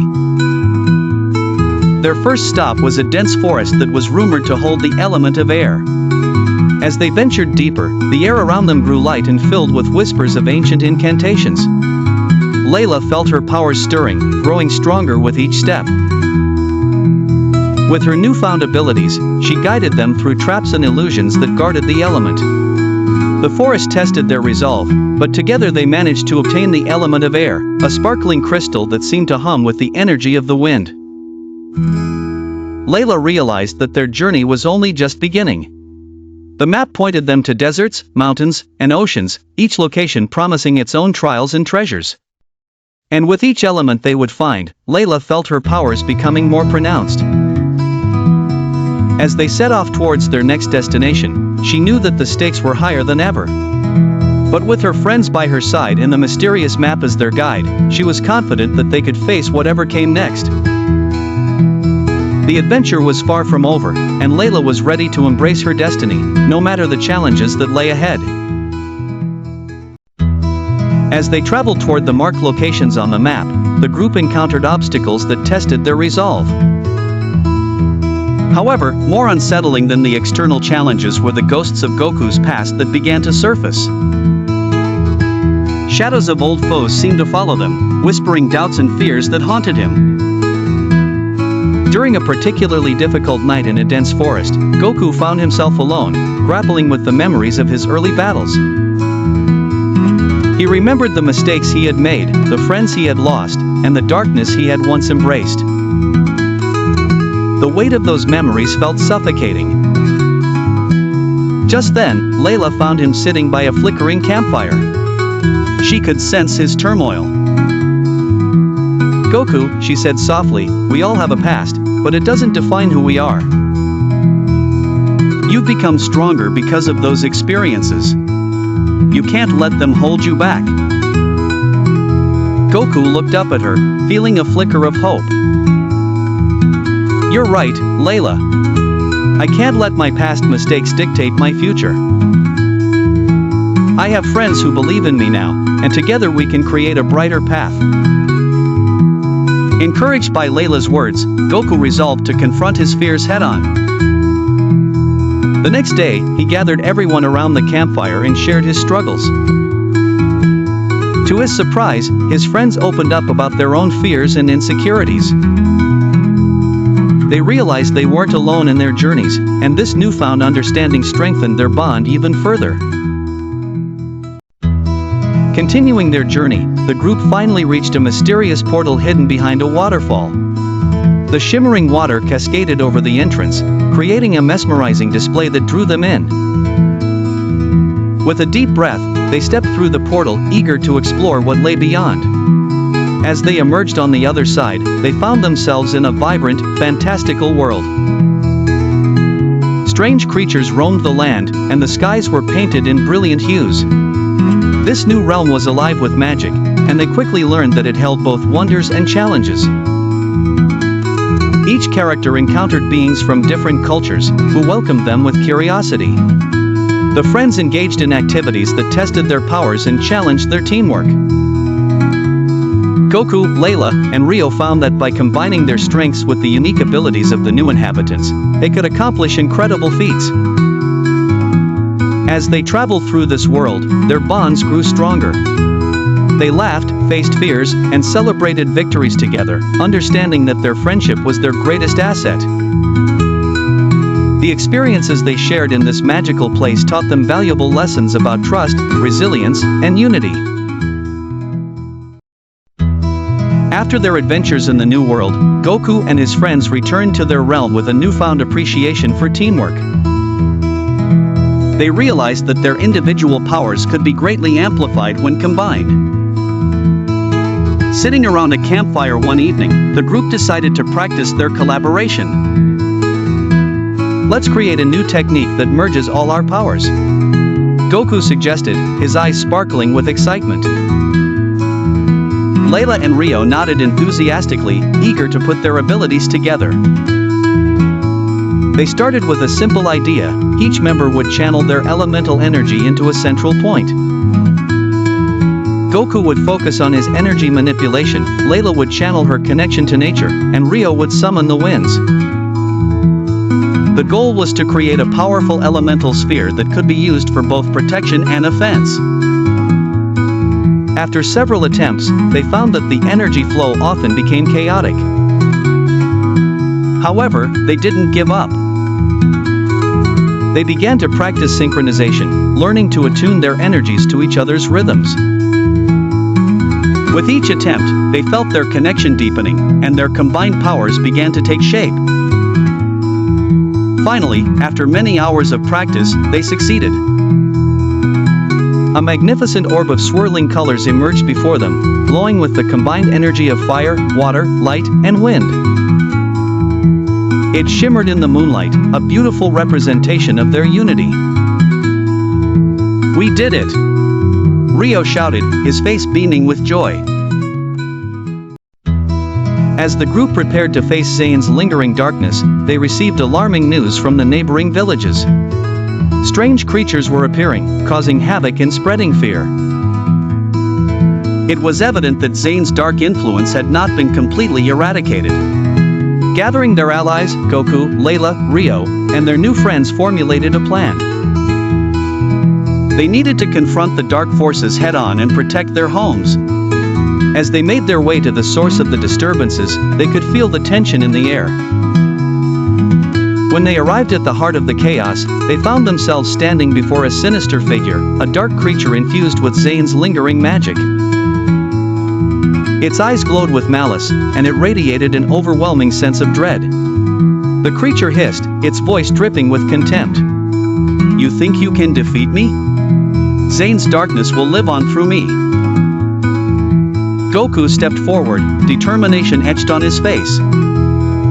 Speaker 1: Their first stop was a dense forest that was rumored to hold the element of air. As they ventured deeper, the air around them grew light and filled with whispers of ancient incantations. Layla felt her powers stirring, growing stronger with each step. With her newfound abilities, she guided them through traps and illusions that guarded the element. The forest tested their resolve, but together they managed to obtain the element of air, a sparkling crystal that seemed to hum with the energy of the wind. Layla realized that their journey was only just beginning. The map pointed them to deserts, mountains, and oceans, each location promising its own trials and treasures. And with each element they would find, Layla felt her powers becoming more pronounced. As they set off towards their next destination, she knew that the stakes were higher than ever. But with her friends by her side and the mysterious map as their guide, she was confident that they could face whatever came next. The adventure was far from over, and Layla was ready to embrace her destiny, no matter the challenges that lay ahead. As they traveled toward the marked locations on the map, the group encountered obstacles that tested their resolve. However, more unsettling than the external challenges were the ghosts of Goku's past that began to surface. Shadows of old foes seemed to follow them, whispering doubts and fears that haunted him. During a particularly difficult night in a dense forest, Goku found himself alone, grappling with the memories of his early battles. He remembered the mistakes he had made, the friends he had lost, and the darkness he had once embraced. The weight of those memories felt suffocating. Just then, Layla found him sitting by a flickering campfire. She could sense his turmoil. "Goku," she said softly, "we all have a past, but it doesn't define who we are. You've become stronger because of those experiences. You can't let them hold you back." Goku looked up at her, feeling a flicker of hope. "You're right, Layla. I can't let my past mistakes dictate my future. I have friends who believe in me now, and together we can create a brighter path. Encouraged by Layla's words, Goku resolved to confront his fears head-on. The next day, he gathered everyone around the campfire and shared his struggles. To his surprise, his friends opened up about their own fears and insecurities. They realized they weren't alone in their journeys, and this newfound understanding strengthened their bond even further. Continuing their journey, the group finally reached a mysterious portal hidden behind a waterfall. The shimmering water cascaded over the entrance, creating a mesmerizing display that drew them in. With a deep breath, they stepped through the portal, eager to explore what lay beyond. As they emerged on the other side, they found themselves in a vibrant, fantastical world. Strange creatures roamed the land, and the skies were painted in brilliant hues. This new realm was alive with magic, and they quickly learned that it held both wonders and challenges. Each character encountered beings from different cultures, who welcomed them with curiosity. The friends engaged in activities that tested their powers and challenged their teamwork. Goku, Layla, and Rio found that by combining their strengths with the unique abilities of the new inhabitants, they could accomplish incredible feats. As they traveled through this world, their bonds grew stronger. They laughed, faced fears, and celebrated victories together, understanding that their friendship was their greatest asset. The experiences they shared in this magical place taught them valuable lessons about trust, resilience, and unity. After their adventures in the new world, Goku and his friends returned to their realm with a newfound appreciation for teamwork. They realized that their individual powers could be greatly amplified when combined. Sitting around a campfire one evening, the group decided to practice their collaboration. Let's create a new technique that merges all our powers, Goku suggested, his eyes sparkling with excitement. Layla and Rio nodded enthusiastically, eager to put their abilities together. They started with a simple idea: each member would channel their elemental energy into a central point. Goku would focus on his energy manipulation, Layla would channel her connection to nature, and Rio would summon the winds. The goal was to create a powerful elemental sphere that could be used for both protection and offense. After several attempts, they found that the energy flow often became chaotic. However, they didn't give up. They began to practice synchronization, learning to attune their energies to each other's rhythms. With each attempt, they felt their connection deepening, and their combined powers began to take shape. Finally, after many hours of practice, they succeeded. A magnificent orb of swirling colors emerged before them, glowing with the combined energy of fire, water, light, and wind. It shimmered in the moonlight, a beautiful representation of their unity. "We did it!" Rio shouted, his face beaming with joy. As the group prepared to face Zayn's lingering darkness, they received alarming news from the neighboring villages. Strange creatures were appearing, causing havoc and spreading fear. It was evident that Zayn's dark influence had not been completely eradicated. Gathering their allies, Goku, Layla, Rio, and their new friends formulated a plan. They needed to confront the dark forces head-on and protect their homes. As they made their way to the source of the disturbances, they could feel the tension in the air. When they arrived at the heart of the chaos, they found themselves standing before a sinister figure, a dark creature infused with Zayn's lingering magic. Its eyes glowed with malice, and it radiated an overwhelming sense of dread. The creature hissed, its voice dripping with contempt. "You think you can defeat me? Zayn's darkness will live on through me." Goku stepped forward, determination etched on his face.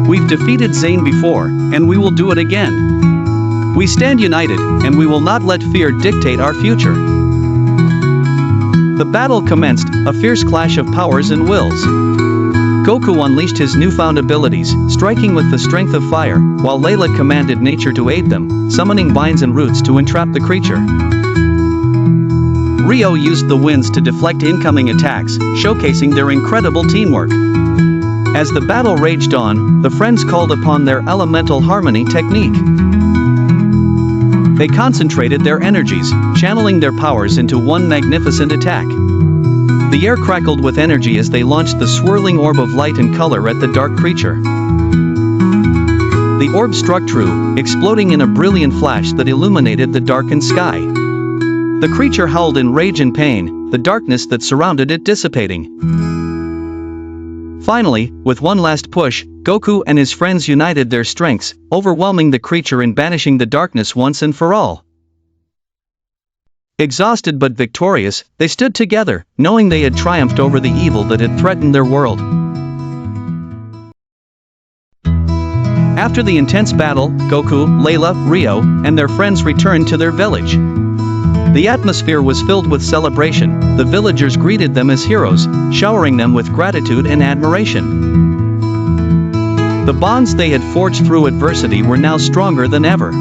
Speaker 1: "We've defeated Zayn before, and we will do it again. We stand united, and we will not let fear dictate our future." The battle commenced, a fierce clash of powers and wills. Goku unleashed his newfound abilities, striking with the strength of fire, while Layla commanded nature to aid them, summoning vines and roots to entrap the creature.
Speaker 2: Rio used the winds to deflect incoming attacks, showcasing their incredible teamwork. As the battle raged on, the friends called upon their elemental harmony technique. They concentrated their energies, channeling their powers into one magnificent attack. The air crackled with energy as they launched the swirling orb of light and color at the dark creature. The orb struck true, exploding in a brilliant flash that illuminated the darkened sky. The creature howled in rage and pain, the darkness that surrounded it dissipating. Finally, with one last push, Goku and his friends united their strengths, overwhelming the creature and banishing the darkness once and for all. Exhausted but victorious, they stood together, knowing they had triumphed over the evil that had threatened their world. After the intense battle, Goku, Layla, Rio, and their friends returned to their village. The atmosphere was filled with celebration. The villagers greeted them as heroes, showering them with gratitude and admiration. The bonds they had forged through adversity were now stronger than ever.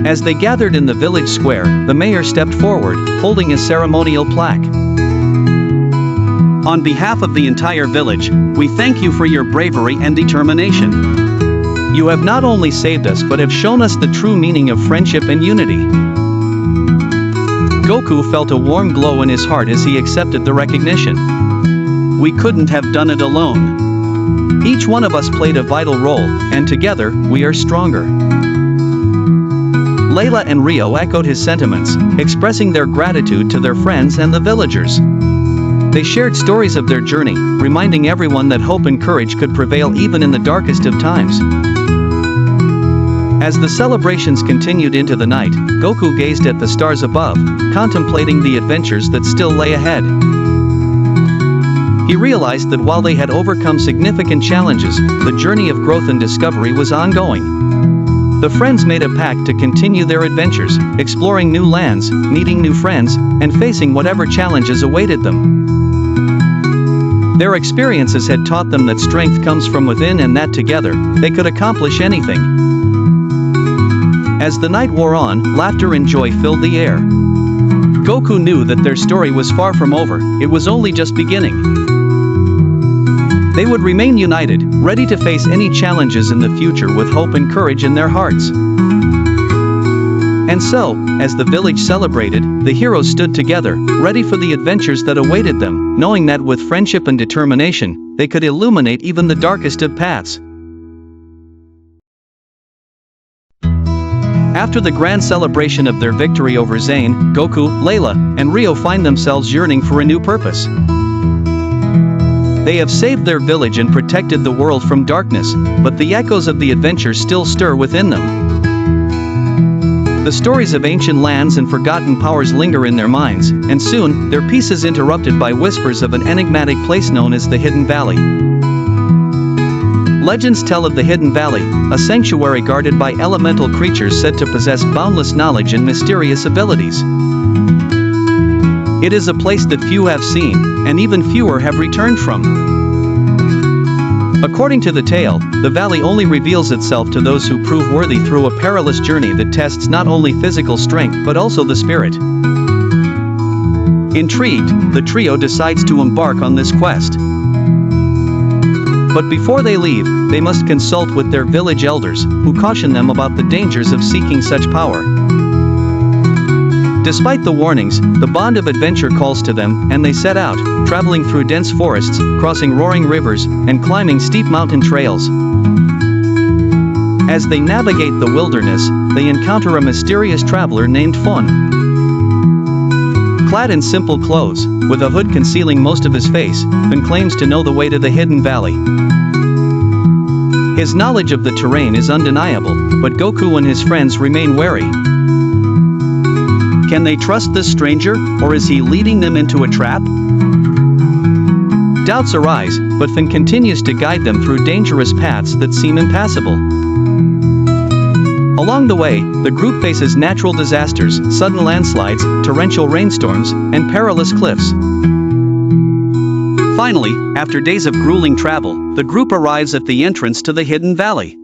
Speaker 2: As they gathered in the village square, the mayor stepped forward, holding a ceremonial plaque. On behalf of the entire village, we thank you for your bravery and determination. You have not only saved us but have shown us the true meaning of friendship and unity. Goku felt a warm glow in his heart as he accepted the recognition. We couldn't have done it alone. Each one of us played a vital role, and together, we are stronger. Layla and Rio echoed his sentiments, expressing their gratitude to their friends and the villagers. They shared stories of their journey, reminding everyone that hope and courage could prevail even in the darkest of times. As the celebrations continued into the night, Goku gazed at the stars above, contemplating the adventures that still lay ahead. He realized that while they had overcome significant challenges, the journey of growth and discovery was ongoing. The friends made a pact to continue their adventures, exploring new lands, meeting new friends, and facing whatever challenges awaited them. Their experiences had taught them that strength comes from within and that together, they could accomplish anything. As the night wore on, laughter and joy filled the air. Goku knew that their story was far from over, it was only just beginning. They would remain united, ready to face any challenges in the future with hope and courage in their hearts. And so, as the village celebrated, the heroes stood together, ready for the adventures that awaited them, knowing that with friendship and determination, they could illuminate even the darkest of paths. After the grand celebration of their victory over Zayn, Goku, Layla, and Rio find themselves yearning for a new purpose. They have saved their village and protected the world from darkness, but the echoes of the adventure still stir within them. The stories of ancient lands and forgotten powers linger in their minds, and soon, their peace is interrupted by whispers of an enigmatic place known as the Hidden Valley. Legends tell of the Hidden Valley, a sanctuary guarded by elemental creatures said to possess boundless knowledge and mysterious abilities. It is a place that few have seen, and even fewer have returned from. According to the tale, the valley only reveals itself to those who prove worthy through a perilous journey that tests not only physical strength but also the spirit. Intrigued, the trio decides to embark on this quest. But before they leave, they must consult with their village elders, who caution them about the dangers of seeking such power. Despite the warnings, the bond of adventure calls to them, and they set out, traveling through dense forests, crossing roaring rivers, and climbing steep mountain trails. As they navigate the wilderness, they encounter a mysterious traveler named Fun. Clad in simple clothes, with a hood concealing most of his face, Fun claims to know the way to the Hidden Valley. His knowledge of the terrain is undeniable, but Goku and his friends remain wary. Can they trust this stranger, or is he leading them into a trap? Doubts arise, but Fun continues to guide them through dangerous paths that seem impassable. Along the way, the group faces natural disasters, sudden landslides, torrential rainstorms, and perilous cliffs. Finally, after days of grueling travel, the group arrives at the entrance to the Hidden Valley.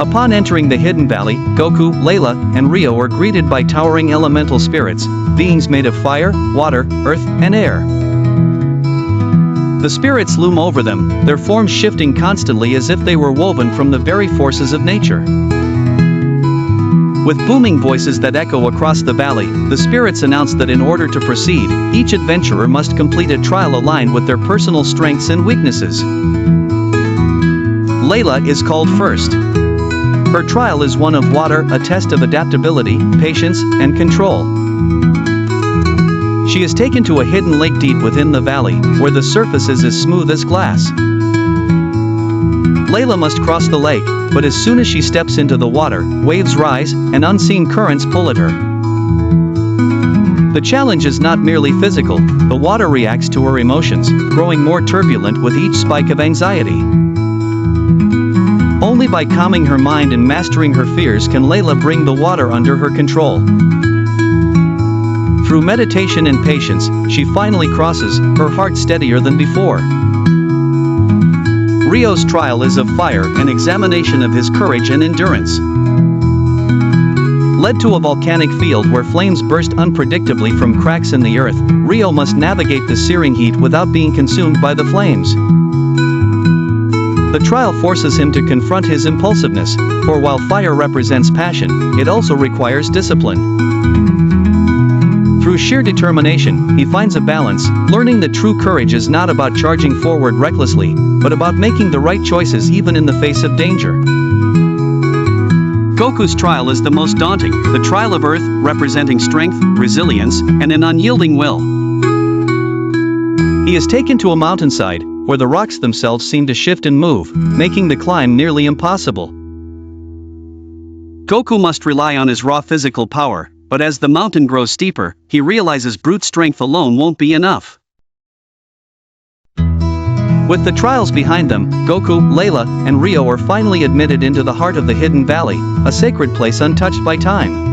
Speaker 1: Upon entering the hidden valley, Goku, Layla, and Rio are greeted by towering elemental spirits, beings made of fire, water, earth, and air. The spirits loom over them, their forms shifting constantly as if they were woven from the very forces of nature. With booming voices that echo across the valley, the spirits announce that in order to proceed, each adventurer must complete a trial aligned with their personal strengths and weaknesses. Layla is called first. Her trial is one of water, a test of adaptability, patience, and control. She is taken to a hidden lake deep within the valley, where the surface is as smooth as glass. Layla must cross the lake, but as soon as she steps into the water, waves rise, and unseen currents pull at her. The challenge is not merely physical, the water reacts to her emotions, growing more turbulent with each spike of anxiety. Only by calming her mind and mastering her fears can Layla bring the water under her control. Through meditation and patience, she finally crosses, her heart steadier than before. Rio's trial is of fire, an examination of his courage and endurance. Led to a volcanic field where flames burst unpredictably from cracks in the earth, Rio must navigate the searing heat without being consumed by the flames. The trial forces him to confront his impulsiveness, for while fire represents passion, it also requires discipline. Through sheer determination, he finds a balance, learning that true courage is not about charging forward recklessly, but about making the right choices even in the face of danger. Goku's trial is the most daunting, the trial of Earth, representing strength, resilience, and an unyielding will. He is taken to a mountainside, where the rocks themselves seem to shift and move, making the climb nearly impossible. Goku must rely on his raw physical power, but as the mountain grows steeper, he realizes brute strength alone won't be enough. With the trials behind them, Goku, Layla, and Rio are finally admitted into the heart of the hidden valley, a sacred place untouched by time.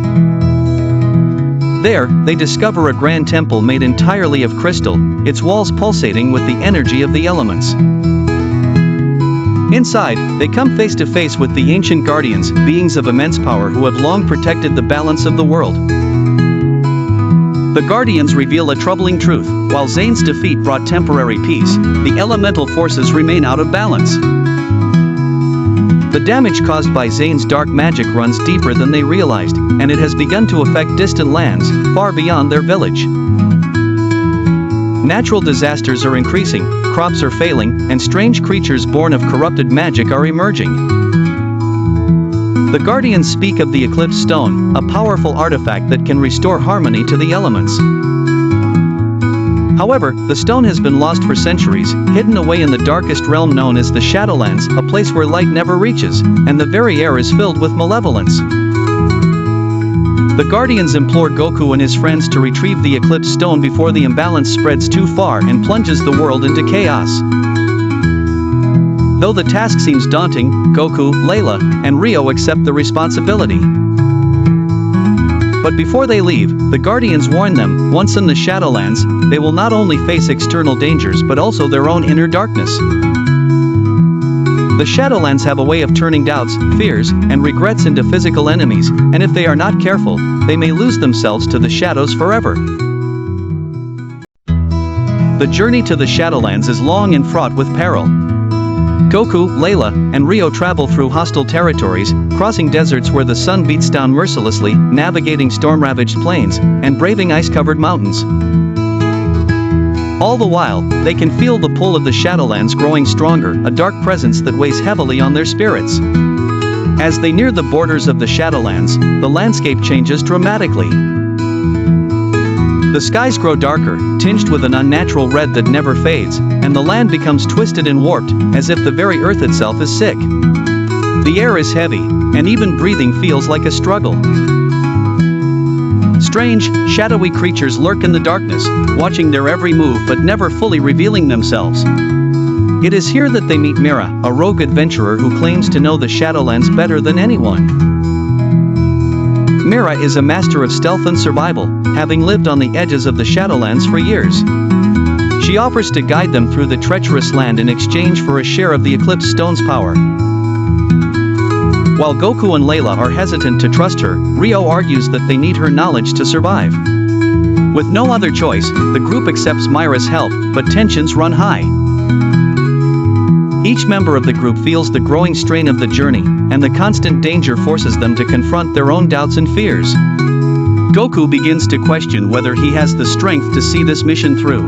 Speaker 1: There, they discover a grand temple made entirely of crystal, its walls pulsating with the energy of the elements. Inside, they come face to face with the ancient guardians, beings of immense power who have long protected the balance of the world. The guardians reveal a troubling truth: while Zayn's defeat brought temporary peace, the elemental forces remain out of balance. The damage caused by Zayn's dark magic runs deeper than they realized, and it has begun to affect distant lands, far beyond their village. Natural disasters are increasing, crops are failing, and strange creatures born of corrupted magic are emerging. The Guardians speak of the Eclipse Stone, a powerful artifact that can restore harmony to the elements. However, the stone has been lost for centuries, hidden away in the darkest realm known as the Shadowlands, a place where light never reaches, and the very air is filled with malevolence. The Guardians implore Goku and his friends to retrieve the Eclipse Stone before the imbalance spreads too far and plunges the world into chaos. Though the task seems daunting, Goku, Layla, and Rio accept the responsibility. But before they leave, the Guardians warn them, once in the Shadowlands, they will not only face external dangers but also their own inner darkness. The Shadowlands have a way of turning doubts, fears, and regrets into physical enemies, and if they are not careful, they may lose themselves to the shadows forever. The journey to the Shadowlands is long and fraught with peril. Goku, Layla, and Rio travel through hostile territories, crossing deserts where the sun beats down mercilessly, navigating storm-ravaged plains, and braving ice-covered mountains. All the while, they can feel the pull of the Shadowlands growing stronger, a dark presence that weighs heavily on their spirits. As they near the borders of the Shadowlands, the landscape changes dramatically. The skies grow darker, tinged with an unnatural red that never fades, and the land becomes twisted and warped, as if the very earth itself is sick. The air is heavy, and even breathing feels like a struggle. Strange, shadowy creatures lurk in the darkness, watching their every move but never fully revealing themselves. It is here that they meet Mira, a rogue adventurer who claims to know the Shadowlands better than anyone. Mira is a master of stealth and survival, having lived on the edges of the Shadowlands for years. She offers to guide them through the treacherous land in exchange for a share of the Eclipse Stone's power. While Goku and Layla are hesitant to trust her, Rio argues that they need her knowledge to survive. With no other choice, the group accepts Myra's help, but tensions run high. Each member of the group feels the growing strain of the journey, and the constant danger forces them to confront their own doubts and fears. Goku begins to question whether he has the strength to see this mission through.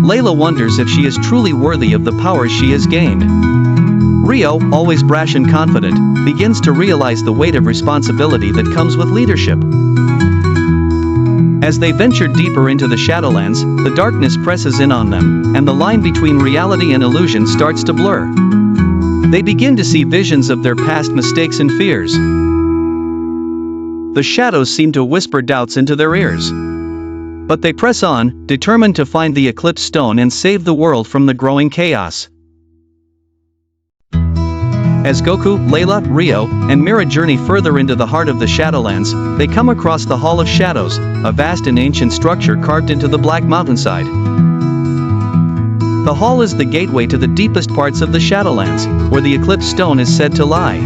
Speaker 1: Layla wonders if she is truly worthy of the powers she has gained. Rio, always brash and confident, begins to realize the weight of responsibility that comes with leadership. As they venture deeper into the Shadowlands, the darkness presses in on them, and the line between reality and illusion starts to blur. They begin to see visions of their past mistakes and fears. The shadows seem to whisper doubts into their ears. But they press on, determined to find the Eclipse Stone and save the world from the growing chaos. As Goku, Layla, Rio, and Mira journey further into the heart of the Shadowlands, they come across the Hall of Shadows, a vast and ancient structure carved into the black mountainside. The hall is the gateway to the deepest parts of the Shadowlands, where the Eclipse Stone is said to lie.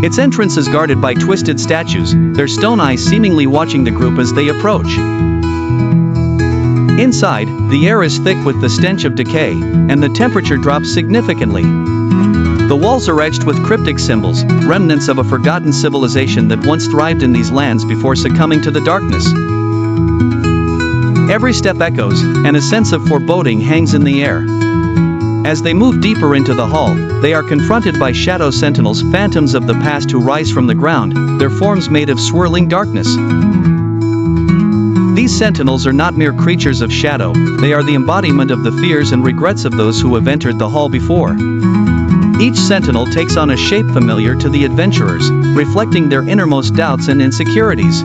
Speaker 1: Its entrance is guarded by twisted statues, their stone eyes seemingly watching the group as they approach. Inside, the air is thick with the stench of decay, and the temperature drops significantly. The walls are etched with cryptic symbols, remnants of a forgotten civilization that once thrived in these lands before succumbing to the darkness. Every step echoes, and a sense of foreboding hangs in the air. As they move deeper into the hall, they are confronted by shadow sentinels, phantoms of the past who rise from the ground, their forms made of swirling darkness. These sentinels are not mere creatures of shadow, they are the embodiment of the fears and regrets of those who have entered the hall before. Each sentinel takes on a shape familiar to the adventurers, reflecting their innermost doubts and insecurities.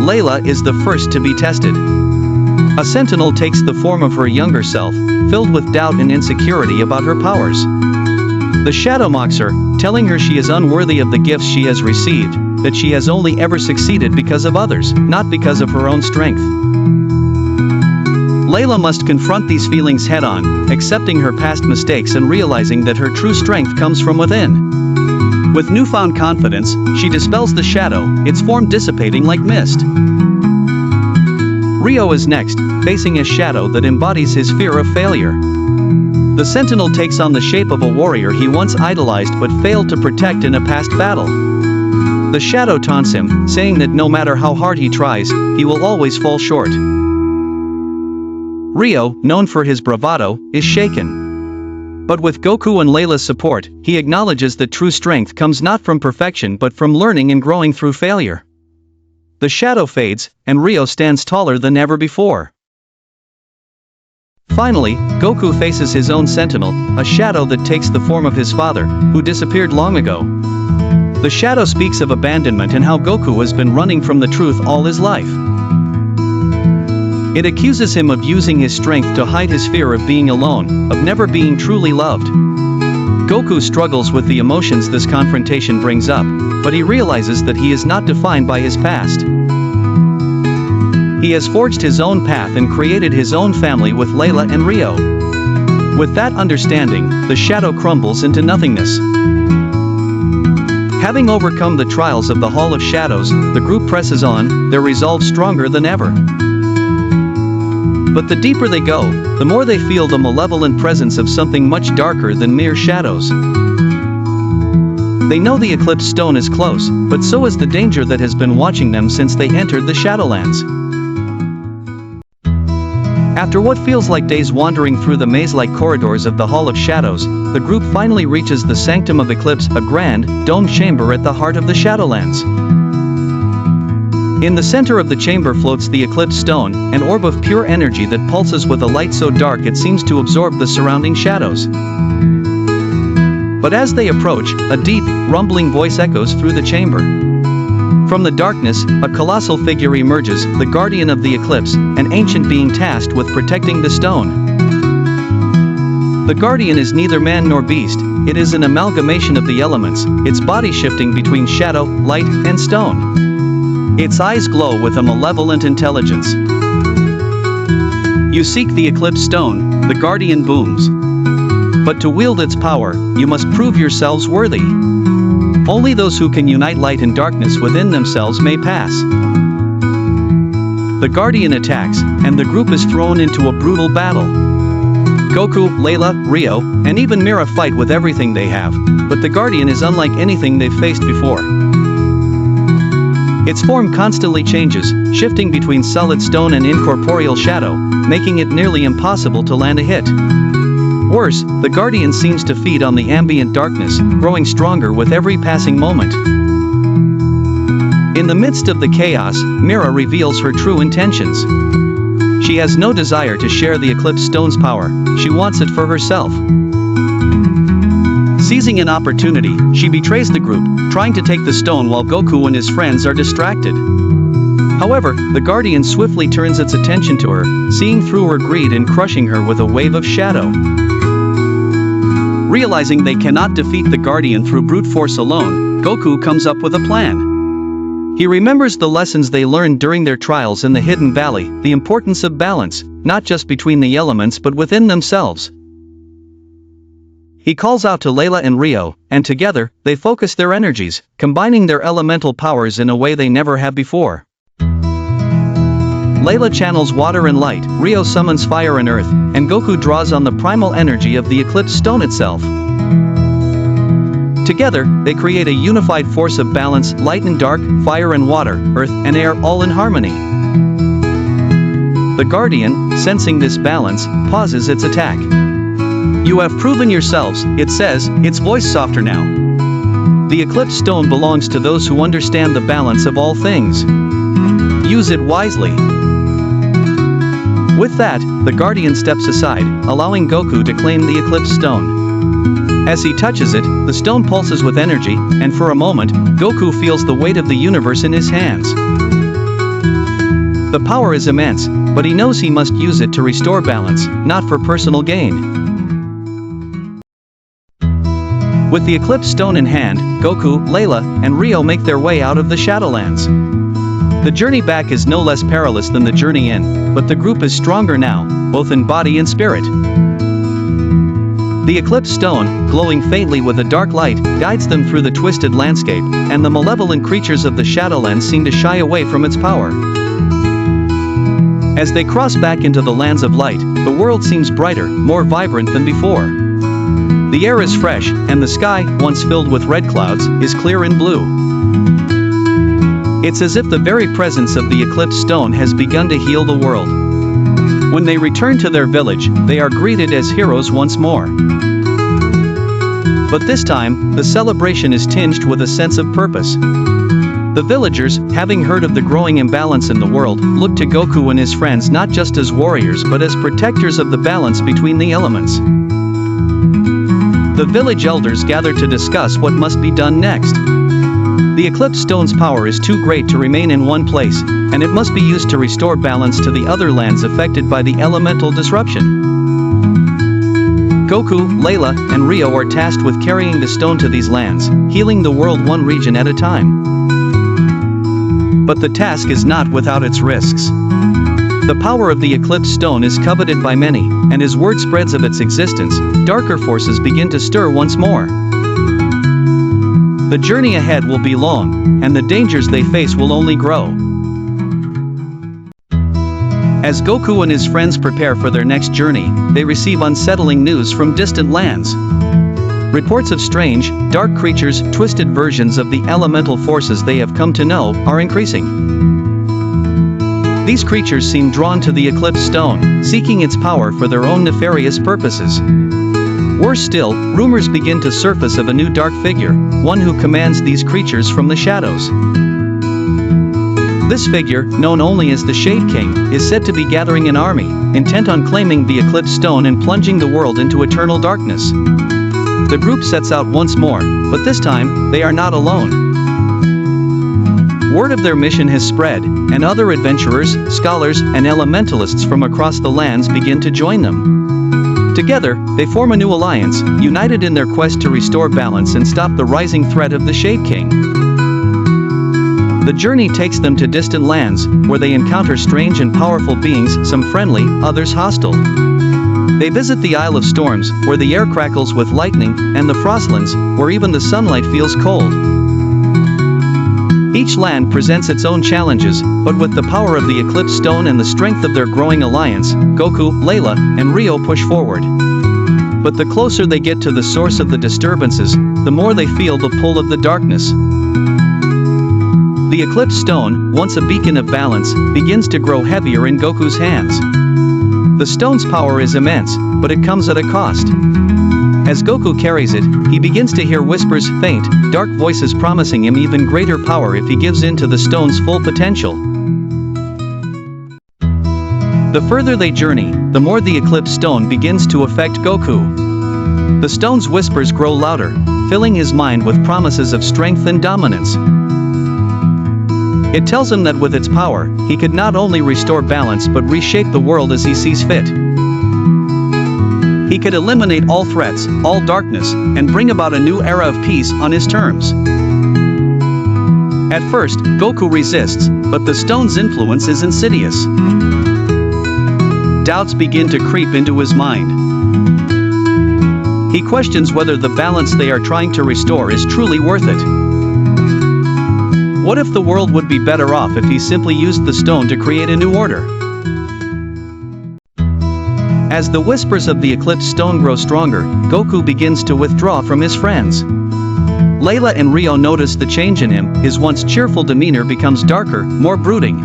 Speaker 1: Layla is the first to be tested. A sentinel takes the form of her younger self, filled with doubt and insecurity about her powers. The shadow mocks her, telling her she is unworthy of the gifts she has received, that she has only ever succeeded because of others, not because of her own strength. Layla must confront these feelings head-on, accepting her past mistakes and realizing that her true strength comes from within. With newfound confidence, she dispels the shadow, its form dissipating like mist. Rio is next, facing a shadow that embodies his fear of failure. The sentinel takes on the shape of a warrior he once idolized but failed to protect in a past battle. The shadow taunts him, saying that no matter how hard he tries, he will always fall short. Rio, known for his bravado, is shaken. But with Goku and Layla's support, he acknowledges that true strength comes not from perfection but from learning and growing through failure. The shadow fades, and Rio stands taller than ever before. Finally, Goku faces his own sentinel, a shadow that takes the form of his father, who disappeared long ago. The shadow speaks of abandonment and how Goku has been running from the truth all his life. It accuses him of using his strength to hide his fear of being alone, of never being truly loved. Goku struggles with the emotions this confrontation brings up, but he realizes that he is not defined by his past. He has forged his own path and created his own family with Layla and Rio. With that understanding, the shadow crumbles into nothingness. Having overcome the trials of the Hall of Shadows, the group presses on, their resolve stronger than ever. But the deeper they go, the more they feel the malevolent presence of something much darker than mere shadows. They know the Eclipse Stone is close, but so is the danger that has been watching them since they entered the Shadowlands. After what feels like days wandering through the maze-like corridors of the Hall of Shadows, the group finally reaches the Sanctum of Eclipse, a grand, domed chamber at the heart of the Shadowlands. In the center of the chamber floats the Eclipse Stone, an orb of pure energy that pulses with a light so dark it seems to absorb the surrounding shadows. But as they approach, a deep, rumbling voice echoes through the chamber. From the darkness, a colossal figure emerges, the guardian of the eclipse, an ancient being tasked with protecting the stone. The guardian is neither man nor beast, it is an amalgamation of the elements, its body shifting between shadow, light, and stone. Its eyes glow with a malevolent intelligence. "You seek the Eclipse Stone," the guardian booms. But to wield its power, you must prove yourselves worthy. Only those who can unite light and darkness within themselves may pass. The Guardian attacks, and the group is thrown into a brutal battle. Goku, Layla, Rio, and even Mira fight with everything they have, but the Guardian is unlike anything they've faced before. Its form constantly changes, shifting between solid stone and incorporeal shadow, making it nearly impossible to land a hit. Worse, the Guardian seems to feed on the ambient darkness, growing stronger with every passing moment. In the midst of the chaos, Mira reveals her true intentions. She has no desire to share the Eclipse Stone's power, she wants it for herself. Seizing an opportunity, she betrays the group, trying to take the stone while Goku and his friends are distracted. However, the Guardian swiftly turns its attention to her, seeing through her greed and crushing her with a wave of shadow. Realizing they cannot defeat the Guardian through brute force alone, Goku comes up with a plan. He remembers the lessons they learned during their trials in the Hidden Valley, the importance of balance, not just between the elements but within themselves. He calls out to Layla and Rio, and together, they focus their energies, combining their elemental powers in a way they never have before. Layla channels water and light, Rio summons fire and earth, and Goku draws on the primal energy of the Eclipse Stone itself. Together, they create a unified force of balance, light and dark, fire and water, earth and air, all in harmony. The Guardian, sensing this balance, pauses its attack. "You have proven yourselves," it says, its voice softer now. "The Eclipse Stone belongs to those who understand the balance of all things. Use it wisely." With that, the Guardian steps aside, allowing Goku to claim the Eclipse Stone. As he touches it, the stone pulses with energy, and for a moment, Goku feels the weight of the universe in his hands. The power is immense, but he knows he must use it to restore balance, not for personal gain. With the Eclipse Stone in hand, Goku, Layla, and Rio make their way out of the Shadowlands. The journey back is no less perilous than the journey in, but the group is stronger now, both in body and spirit. The Eclipse Stone, glowing faintly with a dark light, guides them through the twisted landscape, and the malevolent creatures of the Shadowlands seem to shy away from its power. As they cross back into the lands of light, the world seems brighter, more vibrant than before. The air is fresh, and the sky, once filled with red clouds, is clear and blue. It's as if the very presence of the Eclipse Stone has begun to heal the world. When they return to their village, they are greeted as heroes once more. But this time, the celebration is tinged with a sense of purpose. The villagers, having heard of the growing imbalance in the world, look to Goku and his friends not just as warriors but as protectors of the balance between the elements. The village elders gather to discuss what must be done next. The Eclipse Stone's power is too great to remain in one place, and it must be used to restore balance to the other lands affected by the elemental disruption. Goku, Layla, and Rio are tasked with carrying the stone to these lands, healing the world one region at a time. But the task is not without its risks. The power of the Eclipse Stone is coveted by many, and as word spreads of its existence, darker forces begin to stir once more. The journey ahead will be long, and the dangers they face will only grow. As Goku and his friends prepare for their next journey, they receive unsettling news from distant lands. Reports of strange, dark creatures, twisted versions of the elemental forces they have come to know, are increasing. These creatures seem drawn to the Eclipse Stone, seeking its power for their own nefarious purposes. Worse still, rumors begin to surface of a new dark figure, one who commands these creatures from the shadows. This figure, known only as the Shade King, is said to be gathering an army, intent on claiming the Eclipse Stone and plunging the world into eternal darkness. The group sets out once more, but this time, they are not alone. Word of their mission has spread, and other adventurers, scholars, and elementalists from across the lands begin to join them. Together, they form a new alliance, united in their quest to restore balance and stop the rising threat of the Shade King. The journey takes them to distant lands, where they encounter strange and powerful beings, some friendly, others hostile. They visit the Isle of Storms, where the air crackles with lightning, and the Frostlands, where even the sunlight feels cold. Each land presents its own challenges, but with the power of the Eclipse Stone and the strength of their growing alliance, Goku, Layla, and Rio push forward. But the closer they get to the source of the disturbances, the more they feel the pull of the darkness. The Eclipse Stone, once a beacon of balance, begins to grow heavier in Goku's hands. The stone's power is immense, but it comes at a cost. As Goku carries it, he begins to hear whispers, faint, dark voices promising him even greater power if he gives in to the stone's full potential. The further they journey, the more the Eclipse Stone begins to affect Goku. The stone's whispers grow louder, filling his mind with promises of strength and dominance. It tells him that with its power, he could not only restore balance but reshape the world as he sees fit. He could eliminate all threats, all darkness, and bring about a new era of peace on his terms. At first, Goku resists, but the stone's influence is insidious. Doubts begin to creep into his mind. He questions whether the balance they are trying to restore is truly worth it. What if the world would be better off if he simply used the stone to create a new order? As the whispers of the Eclipse Stone grow stronger, Goku begins to withdraw from his friends. Layla and Rio notice the change in him. His once cheerful demeanor becomes darker, more brooding.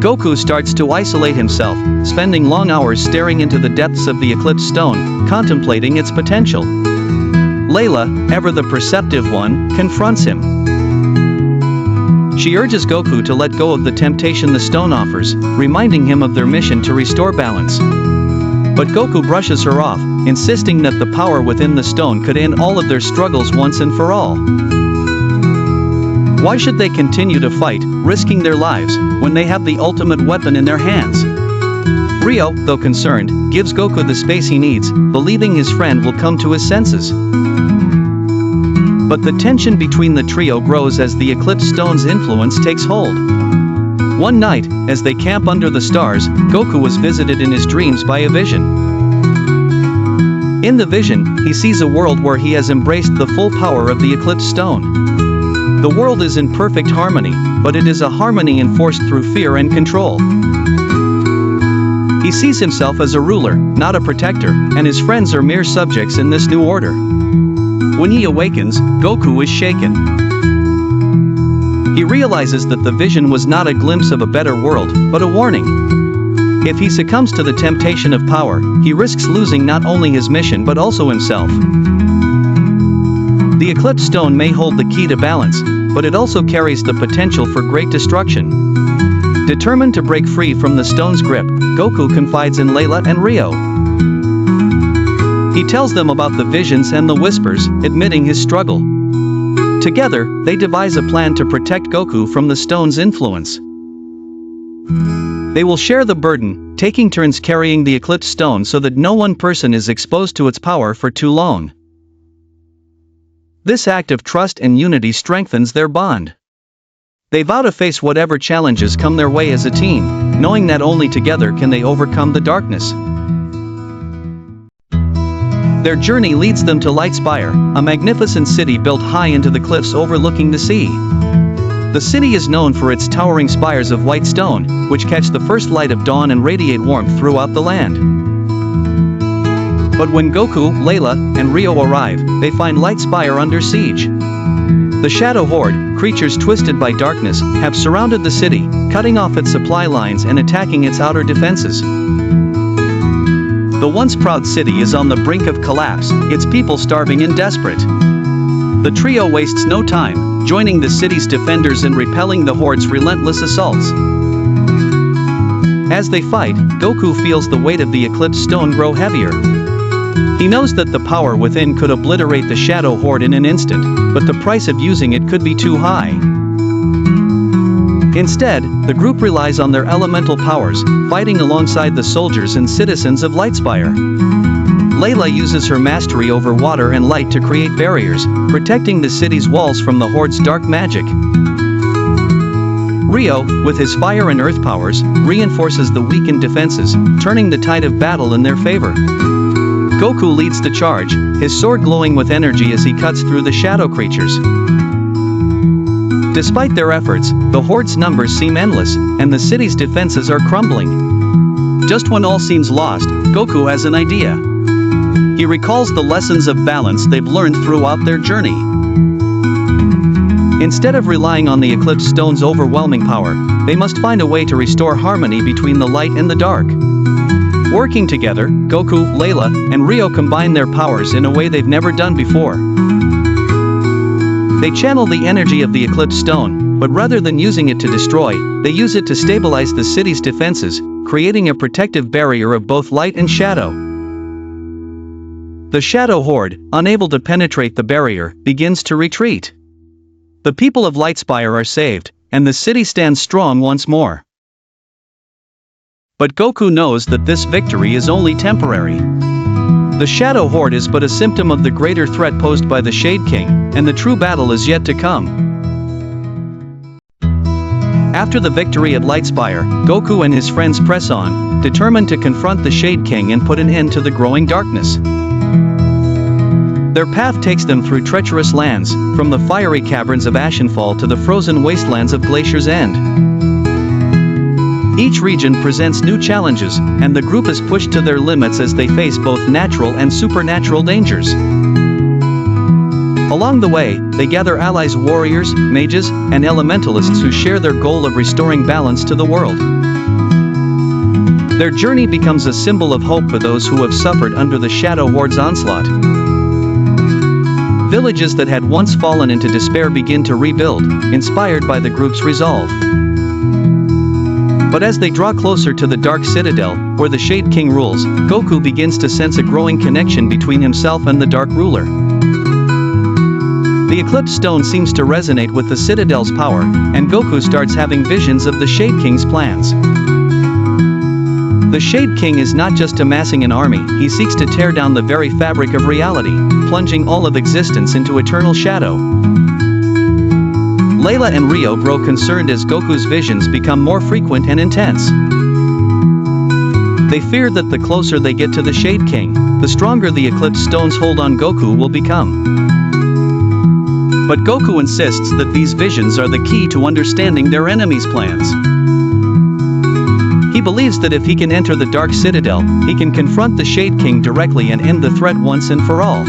Speaker 1: Goku starts to isolate himself, spending long hours staring into the depths of the Eclipse Stone, contemplating its potential. Layla, ever the perceptive one, confronts him. She urges Goku to let go of the temptation the stone offers, reminding him of their mission to restore balance. But Goku brushes her off, insisting that the power within the stone could end all of their struggles once and for all. Why should they continue to fight, risking their lives, when they have the ultimate weapon in their hands? Rio, though concerned, gives Goku the space he needs, believing his friend will come to his senses. But the tension between the trio grows as the Eclipse Stone's influence takes hold. One night, as they camp under the stars, Goku was visited in his dreams by a vision. In the vision, he sees a world where he has embraced the full power of the Eclipse Stone. The world is in perfect harmony, but it is a harmony enforced through fear and control. He sees himself as a ruler, not a protector, and his friends are mere subjects in this new order. When he awakens, Goku is shaken. He realizes that the vision was not a glimpse of a better world, but a warning. If he succumbs to the temptation of power, he risks losing not only his mission but also himself. The Eclipse Stone may hold the key to balance, but it also carries the potential for great destruction. Determined to break free from the stone's grip, Goku confides in Layla and Rio. He tells them about the visions and the whispers, admitting his struggle. Together, they devise a plan to protect Goku from the stone's influence. They will share the burden, taking turns carrying the Eclipse Stone so that no one person is exposed to its power for too long. This act of trust and unity strengthens their bond. They vow to face whatever challenges come their way as a team, knowing that only together can they overcome the darkness. Their journey leads them to Lightspire, a magnificent city built high into the cliffs overlooking the sea. The city is known for its towering spires of white stone, which catch the first light of dawn and radiate warmth throughout the land. But when Goku, Layla, and Rio arrive, they find Lightspire under siege. The Shadow Horde, creatures twisted by darkness, have surrounded the city, cutting off its supply lines and attacking its outer defenses. The once proud city is on the brink of collapse, its people starving and desperate. The trio wastes no time, joining the city's defenders in repelling the Horde's relentless assaults. As they fight, Goku feels the weight of the Eclipse Stone grow heavier. He knows that the power within could obliterate the Shadow Horde in an instant, but the price of using it could be too high. Instead, the group relies on their elemental powers, fighting alongside the soldiers and citizens of Lightspire. Layla uses her mastery over water and light to create barriers, protecting the city's walls from the Horde's dark magic. Rio, with his fire and earth powers, reinforces the weakened defenses, turning the tide of battle in their favor. Goku leads the charge, his sword glowing with energy as he cuts through the shadow creatures. Despite their efforts, the Horde's numbers seem endless, and the city's defenses are crumbling. Just when all seems lost, Goku has an idea. He recalls the lessons of balance they've learned throughout their journey. Instead of relying on the Eclipse Stone's overwhelming power, they must find a way to restore harmony between the light and the dark. Working together, Goku, Layla, and Rio combine their powers in a way they've never done before. They channel the energy of the Eclipse Stone, but rather than using it to destroy, they use it to stabilize the city's defenses, creating a protective barrier of both light and shadow. The Shadow Horde, unable to penetrate the barrier, begins to retreat. The people of Lightspire are saved, and the city stands strong once more. But Goku knows that this victory is only temporary. The Shadow Horde is but a symptom of the greater threat posed by the Shade King, and the true battle is yet to come. After the victory at Lightspire, Goku and his friends press on, determined to confront the Shade King and put an end to the growing darkness. Their path takes them through treacherous lands, from the fiery caverns of Ashenfall to the frozen wastelands of Glacier's End. Each region presents new challenges, and the group is pushed to their limits as they face both natural and supernatural dangers. Along the way, they gather allies, warriors, mages, and elementalists who share their goal of restoring balance to the world. Their journey becomes a symbol of hope for those who have suffered under the Shadow Horde's onslaught. Villages that had once fallen into despair begin to rebuild, inspired by the group's resolve. But as they draw closer to the Dark Citadel, where the Shade King rules, Goku begins to sense a growing connection between himself and the Dark Ruler. The Eclipse Stone seems to resonate with the Citadel's power, and Goku starts having visions of the Shade King's plans. The Shade King is not just amassing an army, he seeks to tear down the very fabric of reality, plunging all of existence into eternal shadow. Layla and Rio grow concerned as Goku's visions become more frequent and intense. They fear that the closer they get to the Shade King, the stronger the Eclipse Stone's hold on Goku will become. But Goku insists that these visions are the key to understanding their enemy's plans. He believes that if he can enter the Dark Citadel, he can confront the Shade King directly and end the threat once and for all.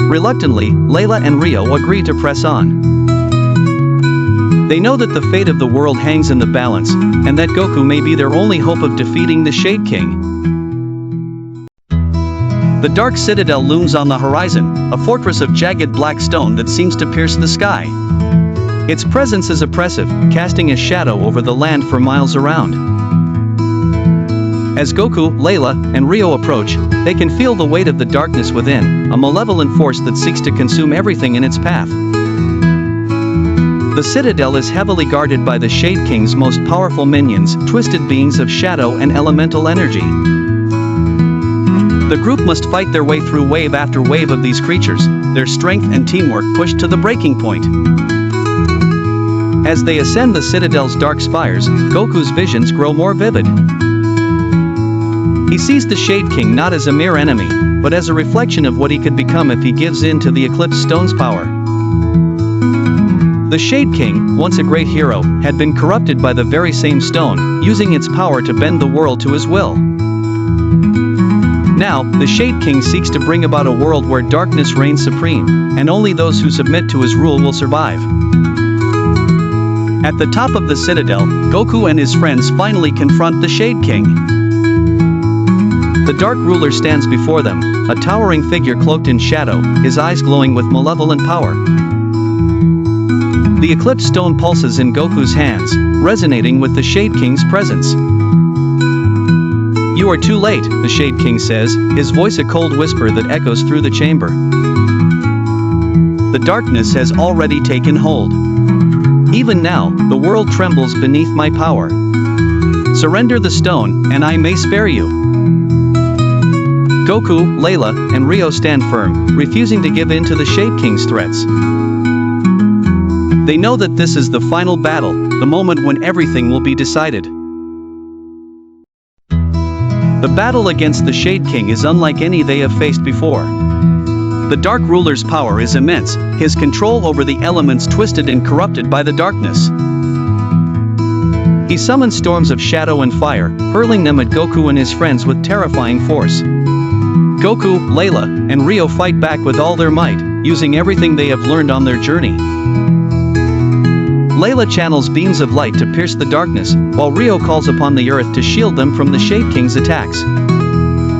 Speaker 1: Reluctantly, Layla and Rio agree to press on. They know that the fate of the world hangs in the balance, and that Goku may be their only hope of defeating the Shade King. The Dark Citadel looms on the horizon, a fortress of jagged black stone that seems to pierce the sky. Its presence is oppressive, casting a shadow over the land for miles around. As Goku, Layla, and Rio approach, they can feel the weight of the darkness within, a malevolent force that seeks to consume everything in its path. The Citadel is heavily guarded by the Shade King's most powerful minions, twisted beings of shadow and elemental energy. The group must fight their way through wave after wave of these creatures, their strength and teamwork pushed to the breaking point. As they ascend the Citadel's dark spires, Goku's visions grow more vivid. He sees the Shade King not as a mere enemy, but as a reflection of what he could become if he gives in to the Eclipse Stone's power. The Shade King, once a great hero, had been corrupted by the very same stone, using its power to bend the world to his will. Now, the Shade King seeks to bring about a world where darkness reigns supreme, and only those who submit to his rule will survive. At the top of the Citadel, Goku and his friends finally confront the Shade King. The Dark Ruler stands before them, a towering figure cloaked in shadow, his eyes glowing with malevolent power. The Eclipse Stone pulses in Goku's hands, resonating with the Shade King's presence. "You are too late," the Shade King says, his voice a cold whisper that echoes through the chamber. "The darkness has already taken hold. Even now, the world trembles beneath my power. Surrender the stone, and I may spare you." Goku, Layla, and Rio stand firm, refusing to give in to the Shade King's threats.
Speaker 2: They know that this is the final battle, the moment when everything will be decided. The battle against the Shade King is unlike any they have faced before. The Dark Ruler's power is immense, his control over the elements twisted and corrupted by the darkness. He summons storms of shadow and fire, hurling them at Goku and his friends with terrifying force. Goku, Layla, and Rio fight back with all their might, using everything they have learned on their journey. Layla channels beams of light to pierce the darkness, while Rio calls upon the earth to shield them from the Shade King's attacks.